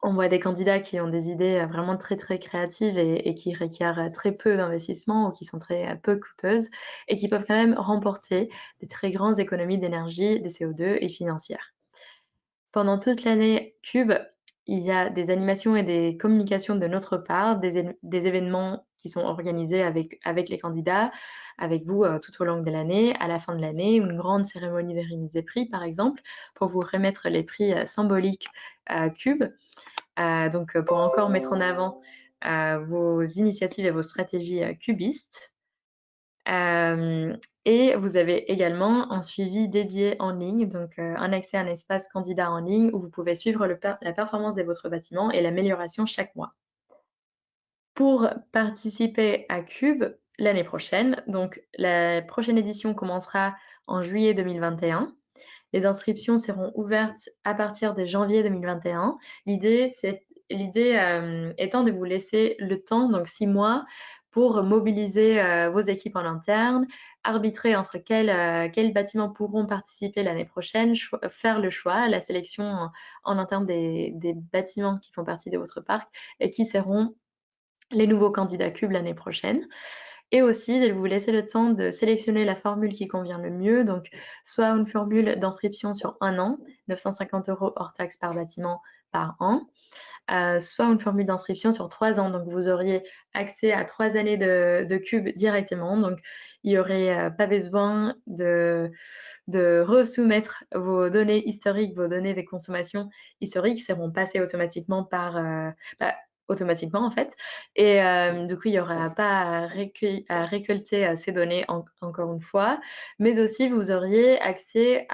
On voit des candidats qui ont des idées vraiment très très créatives et qui requièrent très peu d'investissement ou qui sont très peu coûteuses et qui peuvent quand même remporter des très grandes économies d'énergie, des CO2 et financières. Pendant toute l'année Cube, il y a des animations et des communications de notre part, des événements qui sont organisés avec les candidats, avec vous tout au long de l'année, à la fin de l'année, une grande cérémonie de remise des prix par exemple, pour vous remettre les prix symboliques Cube. Donc, pour encore mettre en avant vos initiatives et vos stratégies cubistes. Et vous avez également un suivi dédié en ligne, donc un accès à un espace candidat en ligne où vous pouvez suivre la performance de votre bâtiment et l'amélioration chaque mois. Pour participer à Cube l'année prochaine, donc la prochaine édition commencera en juillet 2021. Les inscriptions seront ouvertes à partir de janvier 2021. L'idée étant de vous laisser le temps, donc 6 mois, pour mobiliser vos équipes en interne, arbitrer entre quels bâtiments pourront participer l'année prochaine, faire le choix, la sélection en interne des bâtiments qui font partie de votre parc et qui seront les nouveaux candidats Cube l'année prochaine. Et aussi de vous laisser le temps de sélectionner la formule qui convient le mieux, donc soit une formule d'inscription sur 1 an, 950 € hors taxe par bâtiment par an, soit une formule d'inscription sur 3 ans, donc vous auriez accès à 3 années de Cube directement, donc il n'y aurait pas besoin de resoumettre vos données historiques, vos données de consommation historiques seront passées automatiquement automatiquement en fait. Et du coup, il n'y aura pas à récolter ces données encore une fois, mais aussi vous auriez accès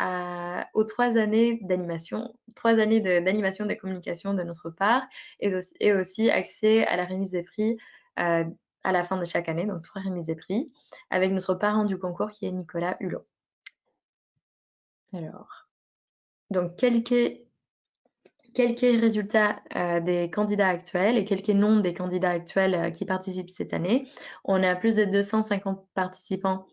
aux 3 années d'animation, 3 années d'animation de communication de notre part et aussi accès à la remise des prix à la fin de chaque année, donc 3 remises des prix, avec notre parrain du concours qui est Nicolas Hulot. Alors, donc quelques résultats des candidats actuels et quelques noms des candidats actuels qui participent cette année. On a plus de 250 participants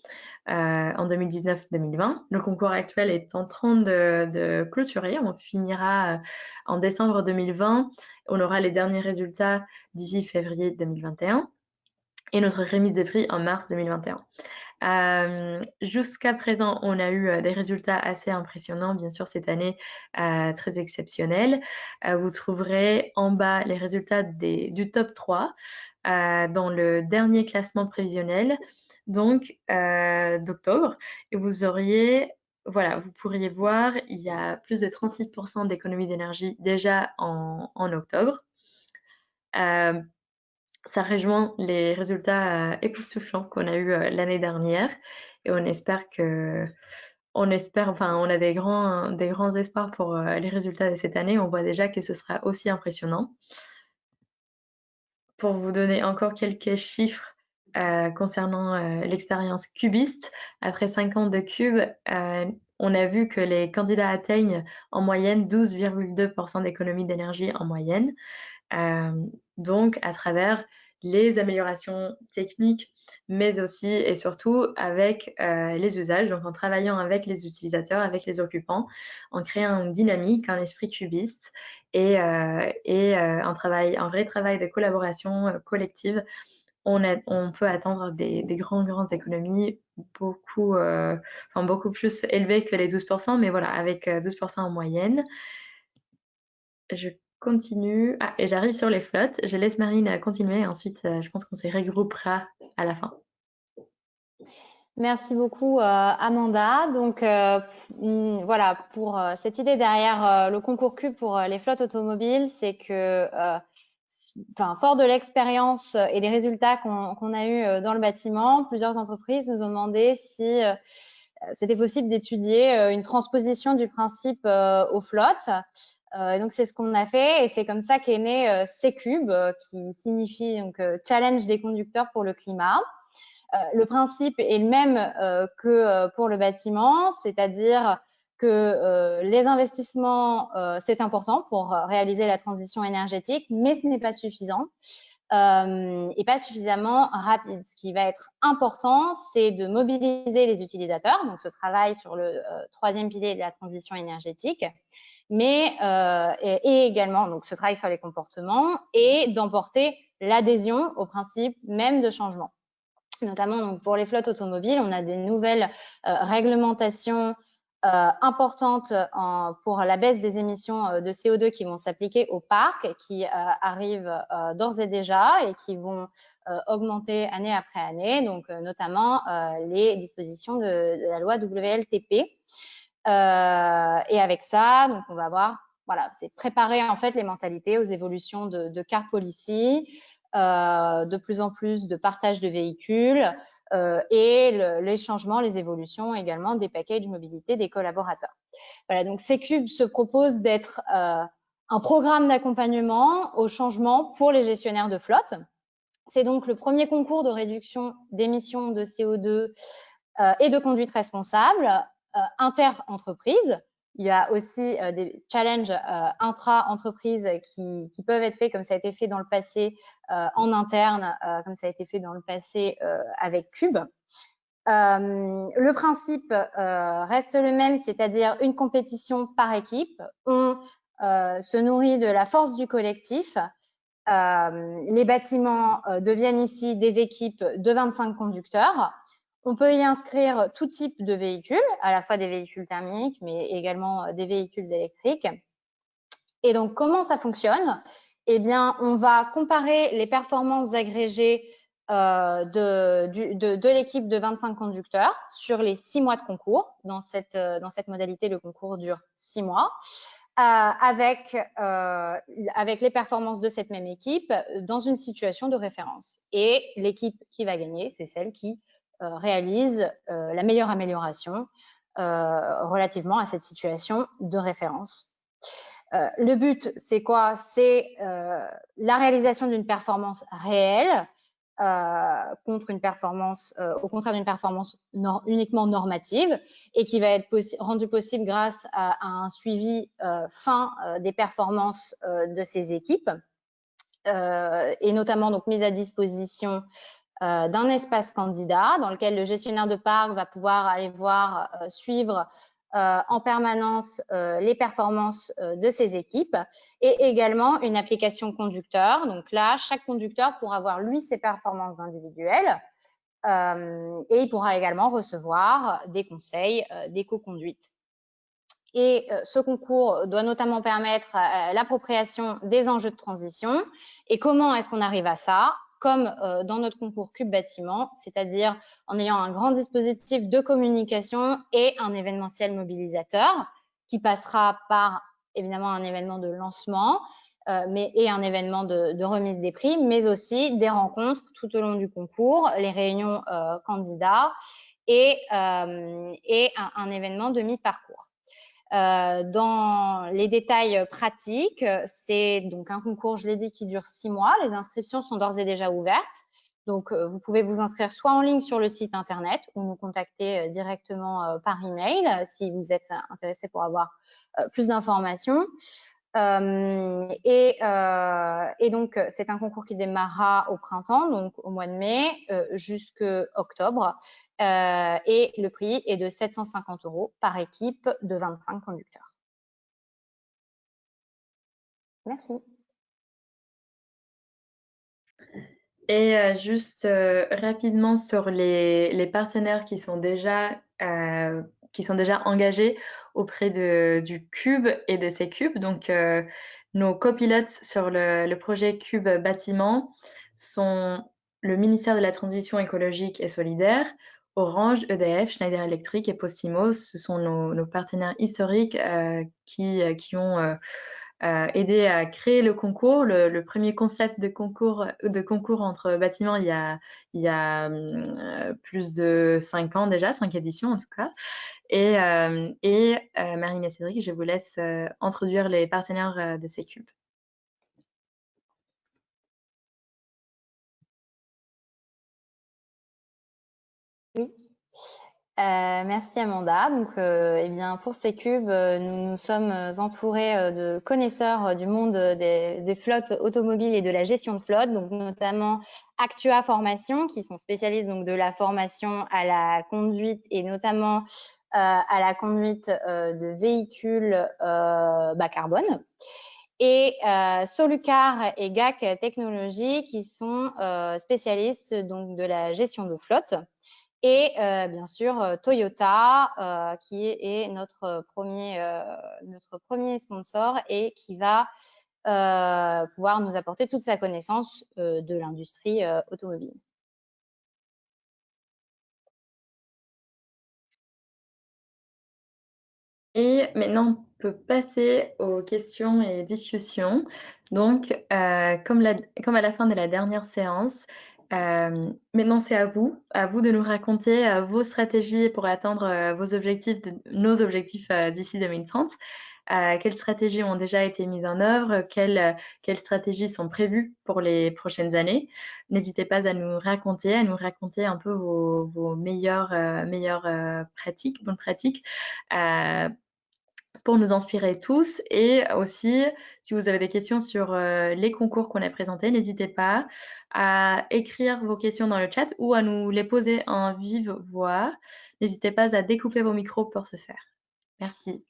en 2019-2020. Le concours actuel est en train de clôturer. On finira en décembre 2020. On aura les derniers résultats d'ici février 2021 et notre remise des prix en mars 2021. Jusqu'à présent, on a eu des résultats assez impressionnants, bien sûr cette année très exceptionnelle. Vous trouverez en bas les résultats du top 3 dans le dernier classement prévisionnel donc d'octobre, et vous auriez vous pourriez voir, il y a plus de 36% d'économie d'énergie déjà en octobre. Ça rejoint les résultats époustouflants qu'on a eu l'année dernière et on a des grands espoirs pour les résultats de cette année. On voit déjà que ce sera aussi impressionnant. Pour vous donner encore quelques chiffres concernant l'expérience cubiste, après 5 ans de Cube, on a vu que les candidats atteignent en moyenne 12,2% d'économie d'énergie en moyenne. Donc à travers les améliorations techniques, mais aussi et surtout avec les usages, donc en travaillant avec les utilisateurs, avec les occupants, en créant une dynamique, un esprit cubiste et un vrai travail de collaboration collective. On peut atteindre des grandes économies beaucoup plus élevées que les 12%, mais voilà, avec 12% en moyenne. Je continue. Ah, et j'arrive sur les flottes. Je laisse Marine continuer. Ensuite, je pense qu'on se regroupera à la fin. Merci beaucoup, Amanda. Donc, voilà, pour cette idée derrière le concours Cube pour les flottes automobiles, c'est que, fort de l'expérience et des résultats qu'on a eu dans le bâtiment, plusieurs entreprises nous ont demandé si c'était possible d'étudier une transposition du principe aux flottes. Donc, c'est ce qu'on a fait et c'est comme ça qu'est né C-Cube, qui signifie donc Challenge des conducteurs pour le climat. Le principe est le même que pour le bâtiment, c'est-à-dire que les investissements, c'est important pour réaliser la transition énergétique, mais ce n'est pas suffisant et pas suffisamment rapide. Ce qui va être important, c'est de mobiliser les utilisateurs, donc ce travail sur le troisième pilier de la transition énergétique, mais et également donc ce travail sur les comportements et d'emporter l'adhésion au principe même de changement. Notamment donc pour les flottes automobiles, on a des nouvelles réglementations importantes pour la baisse des émissions de CO2 qui vont s'appliquer au parc, qui arrivent d'ores et déjà et qui vont augmenter année après année, donc notamment les dispositions de la loi WLTP. Et avec ça, donc on va voir, voilà, c'est préparer en fait les mentalités aux évolutions de car policy, de plus en plus de partage de véhicules et les changements, les évolutions également des packages mobilité des collaborateurs. Voilà, donc C-Cube se propose d'être un programme d'accompagnement au changement pour les gestionnaires de flotte. C'est donc le premier concours de réduction d'émissions de CO2 et de conduite responsable inter-entreprise. Il y a aussi des challenges intra-entreprises qui peuvent être faits comme ça a été fait dans le passé en interne, comme ça a été fait dans le passé avec Cube. Le principe reste le même, c'est-à-dire une compétition par équipe. On se nourrit de la force du collectif. Les bâtiments deviennent ici des équipes de 25 conducteurs. On peut y inscrire tout type de véhicules, à la fois des véhicules thermiques, mais également des véhicules électriques. Et donc, comment ça fonctionne? Eh bien, on va comparer les performances agrégées de l'équipe de 25 conducteurs sur les 6 mois de concours. Dans cette modalité, le concours dure 6 mois. Avec les performances de cette même équipe dans une situation de référence. Et l'équipe qui va gagner, c'est celle qui réalise la meilleure amélioration relativement à cette situation de référence. Le but, c'est quoi? C'est la réalisation d'une performance réelle contre une performance, au contraire d'une performance uniquement normative et qui va être rendue possible grâce à un suivi fin des performances de ces équipes et notamment donc mise à disposition d'un espace candidat dans lequel le gestionnaire de parc va pouvoir aller voir, suivre en permanence les performances de ses équipes et également une application conducteur. Donc là, chaque conducteur pourra voir lui ses performances individuelles et il pourra également recevoir des conseils d'éco-conduite. Et ce concours doit notamment permettre l'appropriation des enjeux de transition. Et comment est-ce qu'on arrive à ça? Comme dans notre concours Cube Bâtiment, c'est-à-dire en ayant un grand dispositif de communication et un événementiel mobilisateur qui passera par évidemment un événement de lancement et un événement de remise des prix, mais aussi des rencontres tout au long du concours, les réunions candidats et un événement de mi-parcours. Dans les détails pratiques, c'est donc un concours, je l'ai dit, qui dure 6 mois. Les inscriptions sont d'ores et déjà ouvertes. Donc, vous pouvez vous inscrire soit en ligne sur le site internet ou nous contacter directement par email si vous êtes intéressé pour avoir plus d'informations. Et donc, c'est un concours qui démarrera au printemps, donc au mois de mai jusqu'à octobre. Et le prix est de 750 € par équipe de 25 conducteurs. Merci. Et juste rapidement sur les partenaires qui sont déjà engagés auprès du Cube et de C-Cube. Donc, nos copilotes sur le projet Cube Bâtiment sont le ministère de la Transition écologique et solidaire, Orange, EDF, Schneider Electric et Postimo. Ce sont nos partenaires historiques qui ont aidé à créer le concours, le premier concept de concours entre bâtiments il y a plus de 5 ans déjà, 5 éditions en tout cas. Et Marine et Cédric, je vous laisse introduire les partenaires de C-Cube. Oui. Merci Amanda. Donc, eh bien, pour C-Cube, nous sommes entourés de connaisseurs du monde des flottes automobiles et de la gestion de flotte, donc notamment Actua Formation, qui sont spécialistes donc de la formation à la conduite et notamment à la conduite de véhicules bas carbone. Et Solucar et GAC Technologies qui sont spécialistes donc, de la gestion de flotte. Et bien sûr, Toyota, qui est notre premier sponsor et qui va pouvoir nous apporter toute sa connaissance de l'industrie automobile. Et maintenant, on peut passer aux questions et discussions. Donc, comme à la fin de la dernière séance, maintenant c'est à vous de nous raconter vos stratégies pour atteindre nos objectifs d'ici 2030. Quelles stratégies ont déjà été mises en œuvre? Quelles stratégies sont prévues pour les prochaines années? N'hésitez pas à nous raconter un peu vos meilleures pratiques, bonnes pratiques, pour nous inspirer tous. Et aussi, si vous avez des questions sur les concours qu'on a présentés, n'hésitez pas à écrire vos questions dans le chat ou à nous les poser en vive voix. N'hésitez pas à découper vos micros pour ce faire. Merci.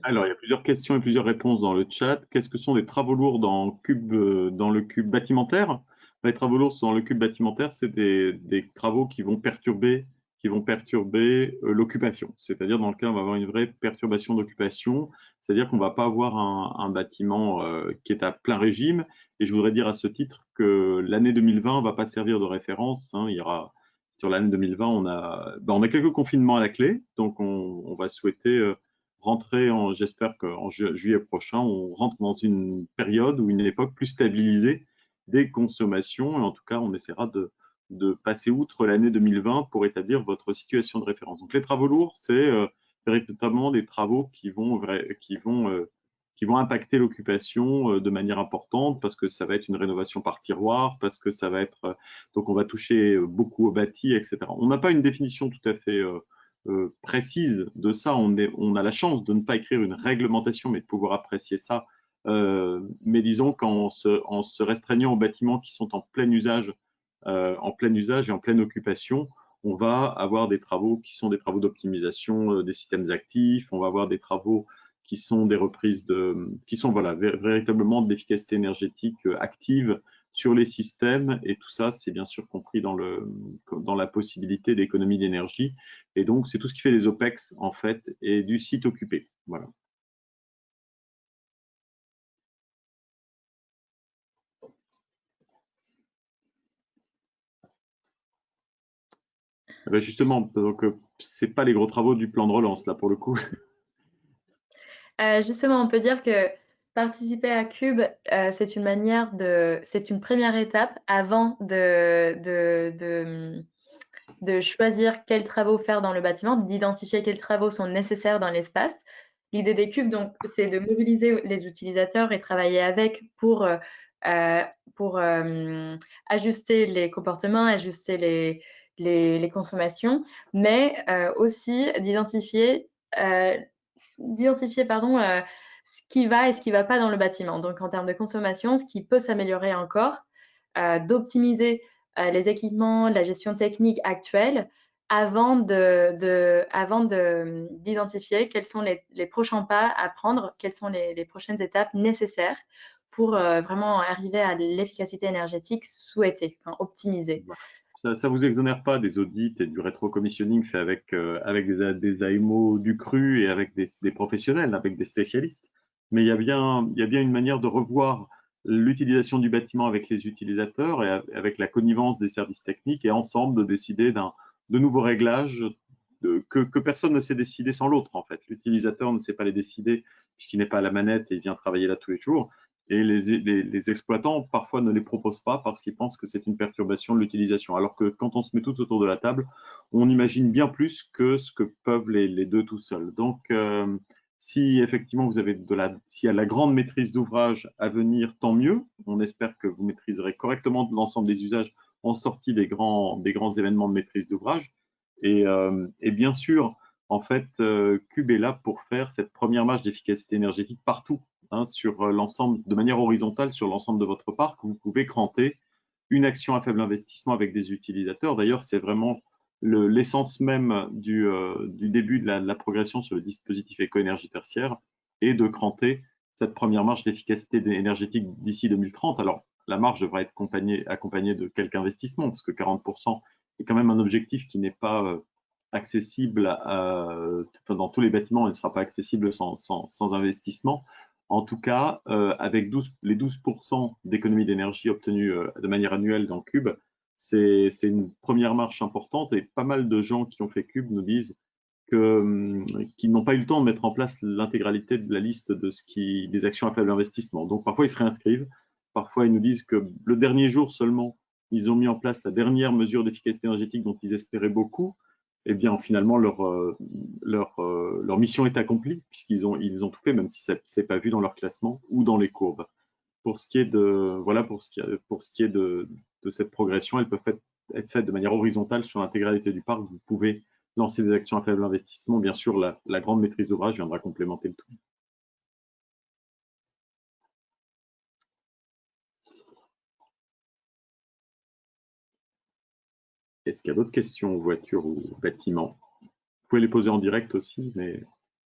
Alors, il y a plusieurs questions et plusieurs réponses dans le chat. Qu'est-ce que sont des travaux lourds dans le cube bâtimentaire? Les travaux lourds dans le cube bâtimentaire, c'est des travaux qui vont perturber l'occupation. C'est-à-dire dans lequel on va avoir une vraie perturbation d'occupation. C'est-à-dire qu'on ne va pas avoir un bâtiment qui est à plein régime. Et je voudrais dire à ce titre que l'année 2020 ne va pas servir de référence. Hein. Il y aura, sur l'année 2020, on a quelques confinements à la clé. Donc, on va souhaiter rentrer, j'espère qu'en juillet prochain, on rentre dans une période ou une époque plus stabilisée des consommations. Et en tout cas, on essaiera de passer outre l'année 2020 pour établir votre situation de référence. Donc, les travaux lourds, c'est véritablement des travaux qui vont impacter l'occupation de manière importante parce que ça va être une rénovation par tiroir, parce que ça va être… donc, on va toucher beaucoup au bâti, etc. On n'a pas une définition tout à fait précise de ça. On a la chance de ne pas écrire une réglementation, mais de pouvoir apprécier ça. Mais disons qu'en se restreignant aux bâtiments qui sont en plein usage et en pleine occupation, on va avoir des travaux qui sont des travaux d'optimisation des systèmes actifs, on va avoir des travaux qui sont des reprises qui sont véritablement de l'efficacité énergétique active sur les systèmes, et tout ça, c'est bien sûr compris dans la possibilité d'économie d'énergie. Et donc, c'est tout ce qui fait les OPEX, en fait, et du site occupé. Voilà. Ben justement, donc, c'est pas les gros travaux du plan de relance, là, pour le coup. Justement, on peut dire que participer à Cube, c'est une première étape avant de choisir quels travaux faire dans le bâtiment, d'identifier quels travaux sont nécessaires dans l'espace. L'idée des cubes, donc, c'est de mobiliser les utilisateurs et travailler avec pour ajuster les comportements, ajuster les consommations, mais aussi d'identifier ce qui va et ce qui ne va pas dans le bâtiment. Donc, en termes de consommation, ce qui peut s'améliorer encore, d'optimiser les équipements, la gestion technique actuelle avant d'identifier quels sont les prochains pas à prendre, quelles sont les prochaines étapes nécessaires pour vraiment arriver à l'efficacité énergétique souhaitée, enfin, optimisée. Ça ne vous exonère pas des audits et du rétro-commissioning fait avec des AMO du cru et avec des professionnels, avec des spécialistes. Mais il y a bien une manière de revoir l'utilisation du bâtiment avec les utilisateurs et avec la connivence des services techniques et ensemble de décider de nouveaux réglages que personne ne sait décider sans l'autre, en fait. L'utilisateur ne sait pas les décider puisqu'il n'est pas à la manette et il vient travailler là tous les jours. Et les exploitants, parfois, ne les proposent pas parce qu'ils pensent que c'est une perturbation de l'utilisation. Alors que quand on se met tous autour de la table, on imagine bien plus que ce que peuvent les deux tout seuls. Donc, si effectivement vous avez s'il y a la grande maîtrise d'ouvrage à venir, tant mieux. On espère que vous maîtriserez correctement l'ensemble des usages en sortie des grands événements de maîtrise d'ouvrage. Et bien sûr, en fait, Cube est là pour faire cette première marche d'efficacité énergétique partout. hein, sur l'ensemble, de manière horizontale sur l'ensemble de votre parc. Vous pouvez cranter une action à faible investissement avec des utilisateurs. D'ailleurs, c'est vraiment l'essence même du début de la progression sur le dispositif éco-énergie tertiaire et de cranter cette première marche d'efficacité énergétique d'ici 2030. Alors, la marge devra être accompagnée de quelques investissements, parce que 40% est quand même un objectif qui n'est pas accessible dans tous les bâtiments, il ne sera pas accessible sans investissement. En tout cas, avec les 12% d'économie d'énergie obtenus de manière annuelle dans Cube, c'est une première marche importante, et pas mal de gens qui ont fait Cube nous disent qu'ils n'ont pas eu le temps de mettre en place l'intégralité de la liste des actions à faible investissement. Donc parfois ils se réinscrivent, parfois ils nous disent que le dernier jour seulement, ils ont mis en place la dernière mesure d'efficacité énergétique dont ils espéraient beaucoup. Eh bien, finalement, leur mission est accomplie, puisqu'ils ont tout fait, même si ce n'est pas vu dans leur classement ou dans les courbes. Pour ce qui est de cette progression, elles peuvent être faites de manière horizontale sur l'intégralité du parc. Vous pouvez lancer des actions à faible investissement. Bien sûr, la grande maîtrise d'ouvrage viendra complémenter le tout. Est-ce qu'il y a d'autres questions, voitures ou bâtiments? Vous pouvez les poser en direct aussi, mais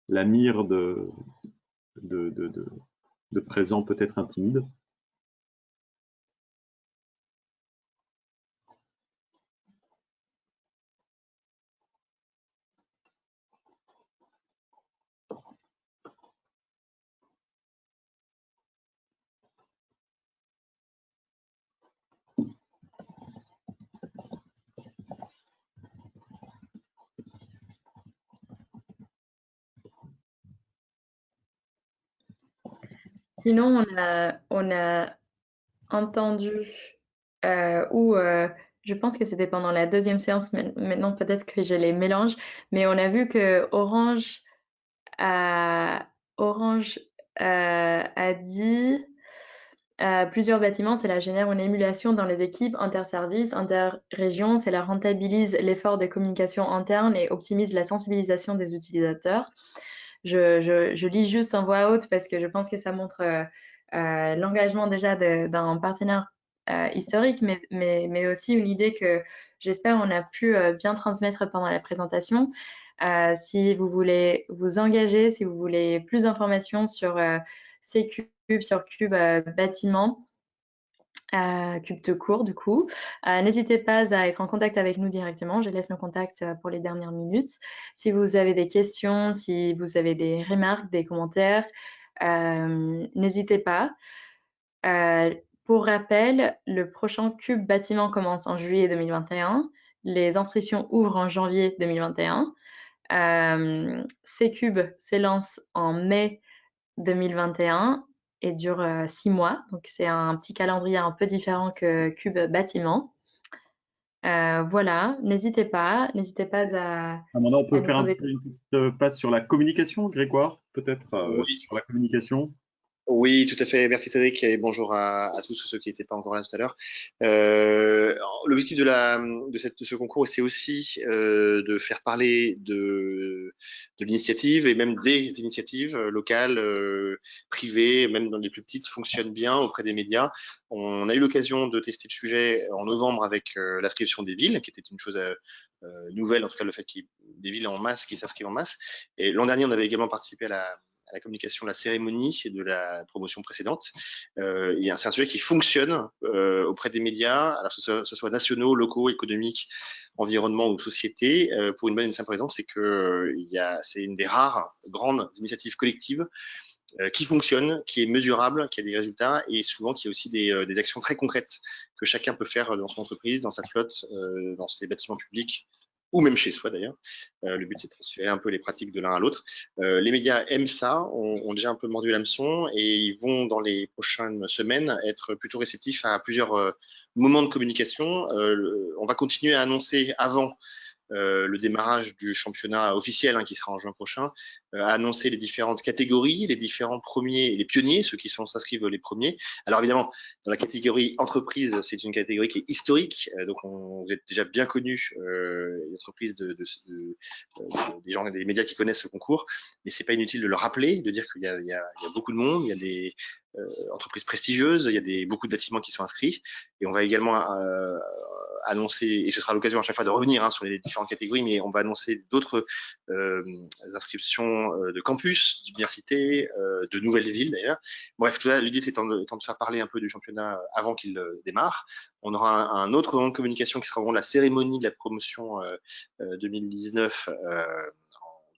la mire de présent peut être intimide. Sinon, on a entendu, je pense que c'était pendant la deuxième séance, maintenant peut-être que je les mélange, mais on a vu que Orange a dit plusieurs bâtiments, cela génère une émulation dans les équipes interservices, interrégions, cela rentabilise l'effort de communication interne et optimise la sensibilisation des utilisateurs. Je lis juste en voix haute parce que je pense que ça montre l'engagement déjà d'un partenaire historique, mais aussi une idée que j'espère on a pu bien transmettre pendant la présentation. Si vous voulez vous engager, si vous voulez plus d'informations sur ces cubes, sur Cube bâtiment, Cube de cours du coup. N'hésitez pas à être en contact avec nous directement. Je laisse nos contacts pour les dernières minutes. Si vous avez des questions, si vous avez des remarques, des commentaires, n'hésitez pas. Pour rappel, le prochain Cube bâtiment commence en juillet 2021. Les inscriptions ouvrent en janvier 2021. C-Cube s'élance en mai 2021 et dure 6 mois. Donc, c'est un petit calendrier un peu différent que Cube Bâtiment. Voilà, n'hésitez pas à... Maintenant, on peut faire une petite passe sur la communication, Grégoire, peut-être, oui. Sur la communication. Oui, tout à fait. Merci Cédric et bonjour à tous ceux qui n'étaient pas encore là tout à l'heure. L'objectif de ce concours, c'est aussi de faire parler de l'initiative et même des initiatives locales, privées, même dans les plus petites, fonctionnent bien auprès des médias. On a eu l'occasion de tester le sujet en novembre avec l'inscription des villes, qui était une chose nouvelle, en tout cas le fait qu'il y ait des villes en masse qui s'inscrivent en masse. Et l'an dernier, on avait également participé à la communication de la cérémonie et de la promotion précédente. C'est un sujet qui fonctionne auprès des médias, alors que ce soit nationaux, locaux, économiques, environnement ou société, pour une bonne et une simple raison, c'est que c'est une des rares grandes initiatives collectives qui fonctionne, qui est mesurable, qui a des résultats et souvent qui a aussi des actions très concrètes que chacun peut faire dans son entreprise, dans sa flotte, dans ses bâtiments publics, ou même chez soi d'ailleurs. Le but, c'est de transférer un peu les pratiques de l'un à l'autre. Les médias aiment ça, ont déjà un peu mordu l'hameçon et ils vont, dans les prochaines semaines, être plutôt réceptifs à plusieurs moments de communication. On va continuer à annoncer avant le démarrage du championnat officiel qui sera en juin prochain, a annoncé les différentes catégories, les différents premiers, les pionniers, ceux qui s'inscrivent les premiers. Alors évidemment, dans la catégorie entreprise, c'est une catégorie qui est historique, donc vous êtes déjà bien connus, les entreprises des gens, des médias qui connaissent ce concours, mais c'est pas inutile de le rappeler, de dire qu'il y a beaucoup de monde, il y a des entreprises prestigieuses, il y a beaucoup de bâtiments qui sont inscrits, et on va également annoncer, et ce sera l'occasion à chaque fois de revenir sur les différentes catégories, mais on va annoncer d'autres inscriptions de campus, d'universités, de nouvelles villes d'ailleurs. Bref, tout ça, l'idée c'est de faire parler un peu du championnat avant qu'il démarre. On aura un autre moment de communication qui sera vraiment la cérémonie de la promotion 2019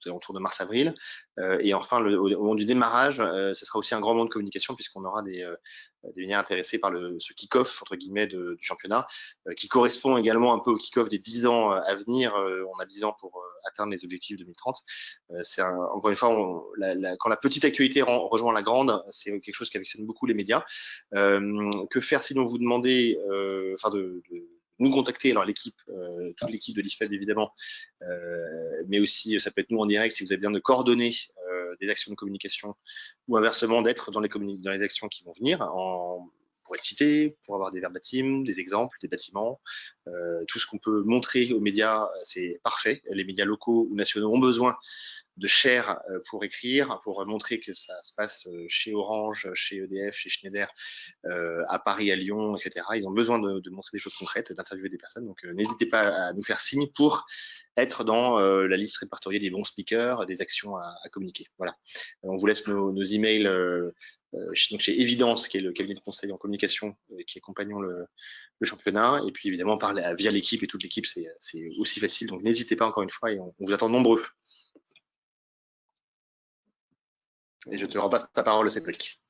autour de mars-avril. Et enfin, au moment du démarrage, ce sera aussi un grand moment de communication puisqu'on aura des liens intéressés par ce kick-off, entre guillemets, du championnat, qui correspond également un peu au kick-off des 10 ans à venir. On a 10 ans pour atteindre les objectifs 2030. Encore une fois, quand la petite actualité rejoint la grande, c'est quelque chose qui affectionne beaucoup les médias. Que faire sinon vous demander, de nous contacter, alors l'équipe, toute l'équipe de l'IFPEB évidemment, mais aussi ça peut être nous en direct si vous avez besoin de coordonner des actions de communication ou inversement d'être dans les actions qui vont venir pour être cité, pour avoir des verbatim, des exemples, des bâtiments, tout ce qu'on peut montrer aux médias, c'est parfait. Les médias locaux ou nationaux ont besoin de chair pour écrire, pour montrer que ça se passe chez Orange, chez EDF, chez Schneider, à Paris, à Lyon, etc. Ils ont besoin de montrer des choses concrètes, d'interviewer des personnes. Donc, n'hésitez pas à nous faire signe pour être dans la liste répertoriée des bons speakers, des actions à communiquer. Voilà. On vous laisse nos emails donc chez Evidence, qui est le cabinet de conseil en communication qui accompagnons le championnat. Et puis, évidemment, via l'équipe et toute l'équipe, c'est aussi facile. Donc, n'hésitez pas encore une fois et on vous attend nombreux. Et je te repasse ta parole, Cédric.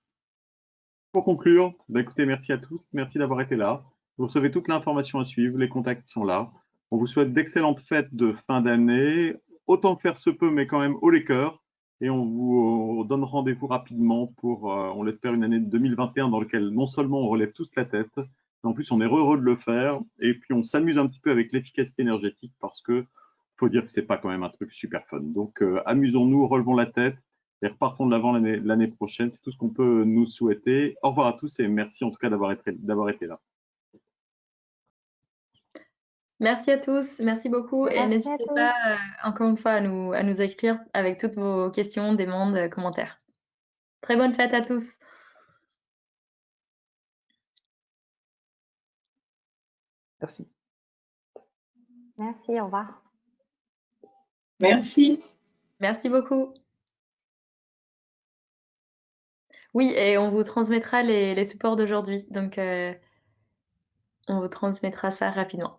Pour conclure, écoutez, merci à tous. Merci d'avoir été là. Vous recevez toute l'information à suivre. Les contacts sont là. On vous souhaite d'excellentes fêtes de fin d'année. Autant que faire se peut, mais quand même haut les cœurs. Et on vous donne rendez-vous rapidement pour, on l'espère, une année 2021 dans laquelle non seulement on relève tous la tête, mais en plus on est heureux de le faire. Et puis on s'amuse un petit peu avec l'efficacité énergétique parce que faut dire que c'est pas quand même un truc super fun. Donc amusons-nous, relevons la tête. Et repartons de l'avant l'année prochaine. C'est tout ce qu'on peut nous souhaiter. Au revoir à tous et merci en tout cas d'avoir été là. Merci à tous, merci beaucoup. Et n'hésitez pas, encore une fois, à nous écrire avec toutes vos questions, demandes, commentaires. Très bonne fête à tous. Merci. Merci, au revoir. Merci. Merci beaucoup. Oui, et on vous transmettra les supports d'aujourd'hui. Donc, on vous transmettra ça rapidement.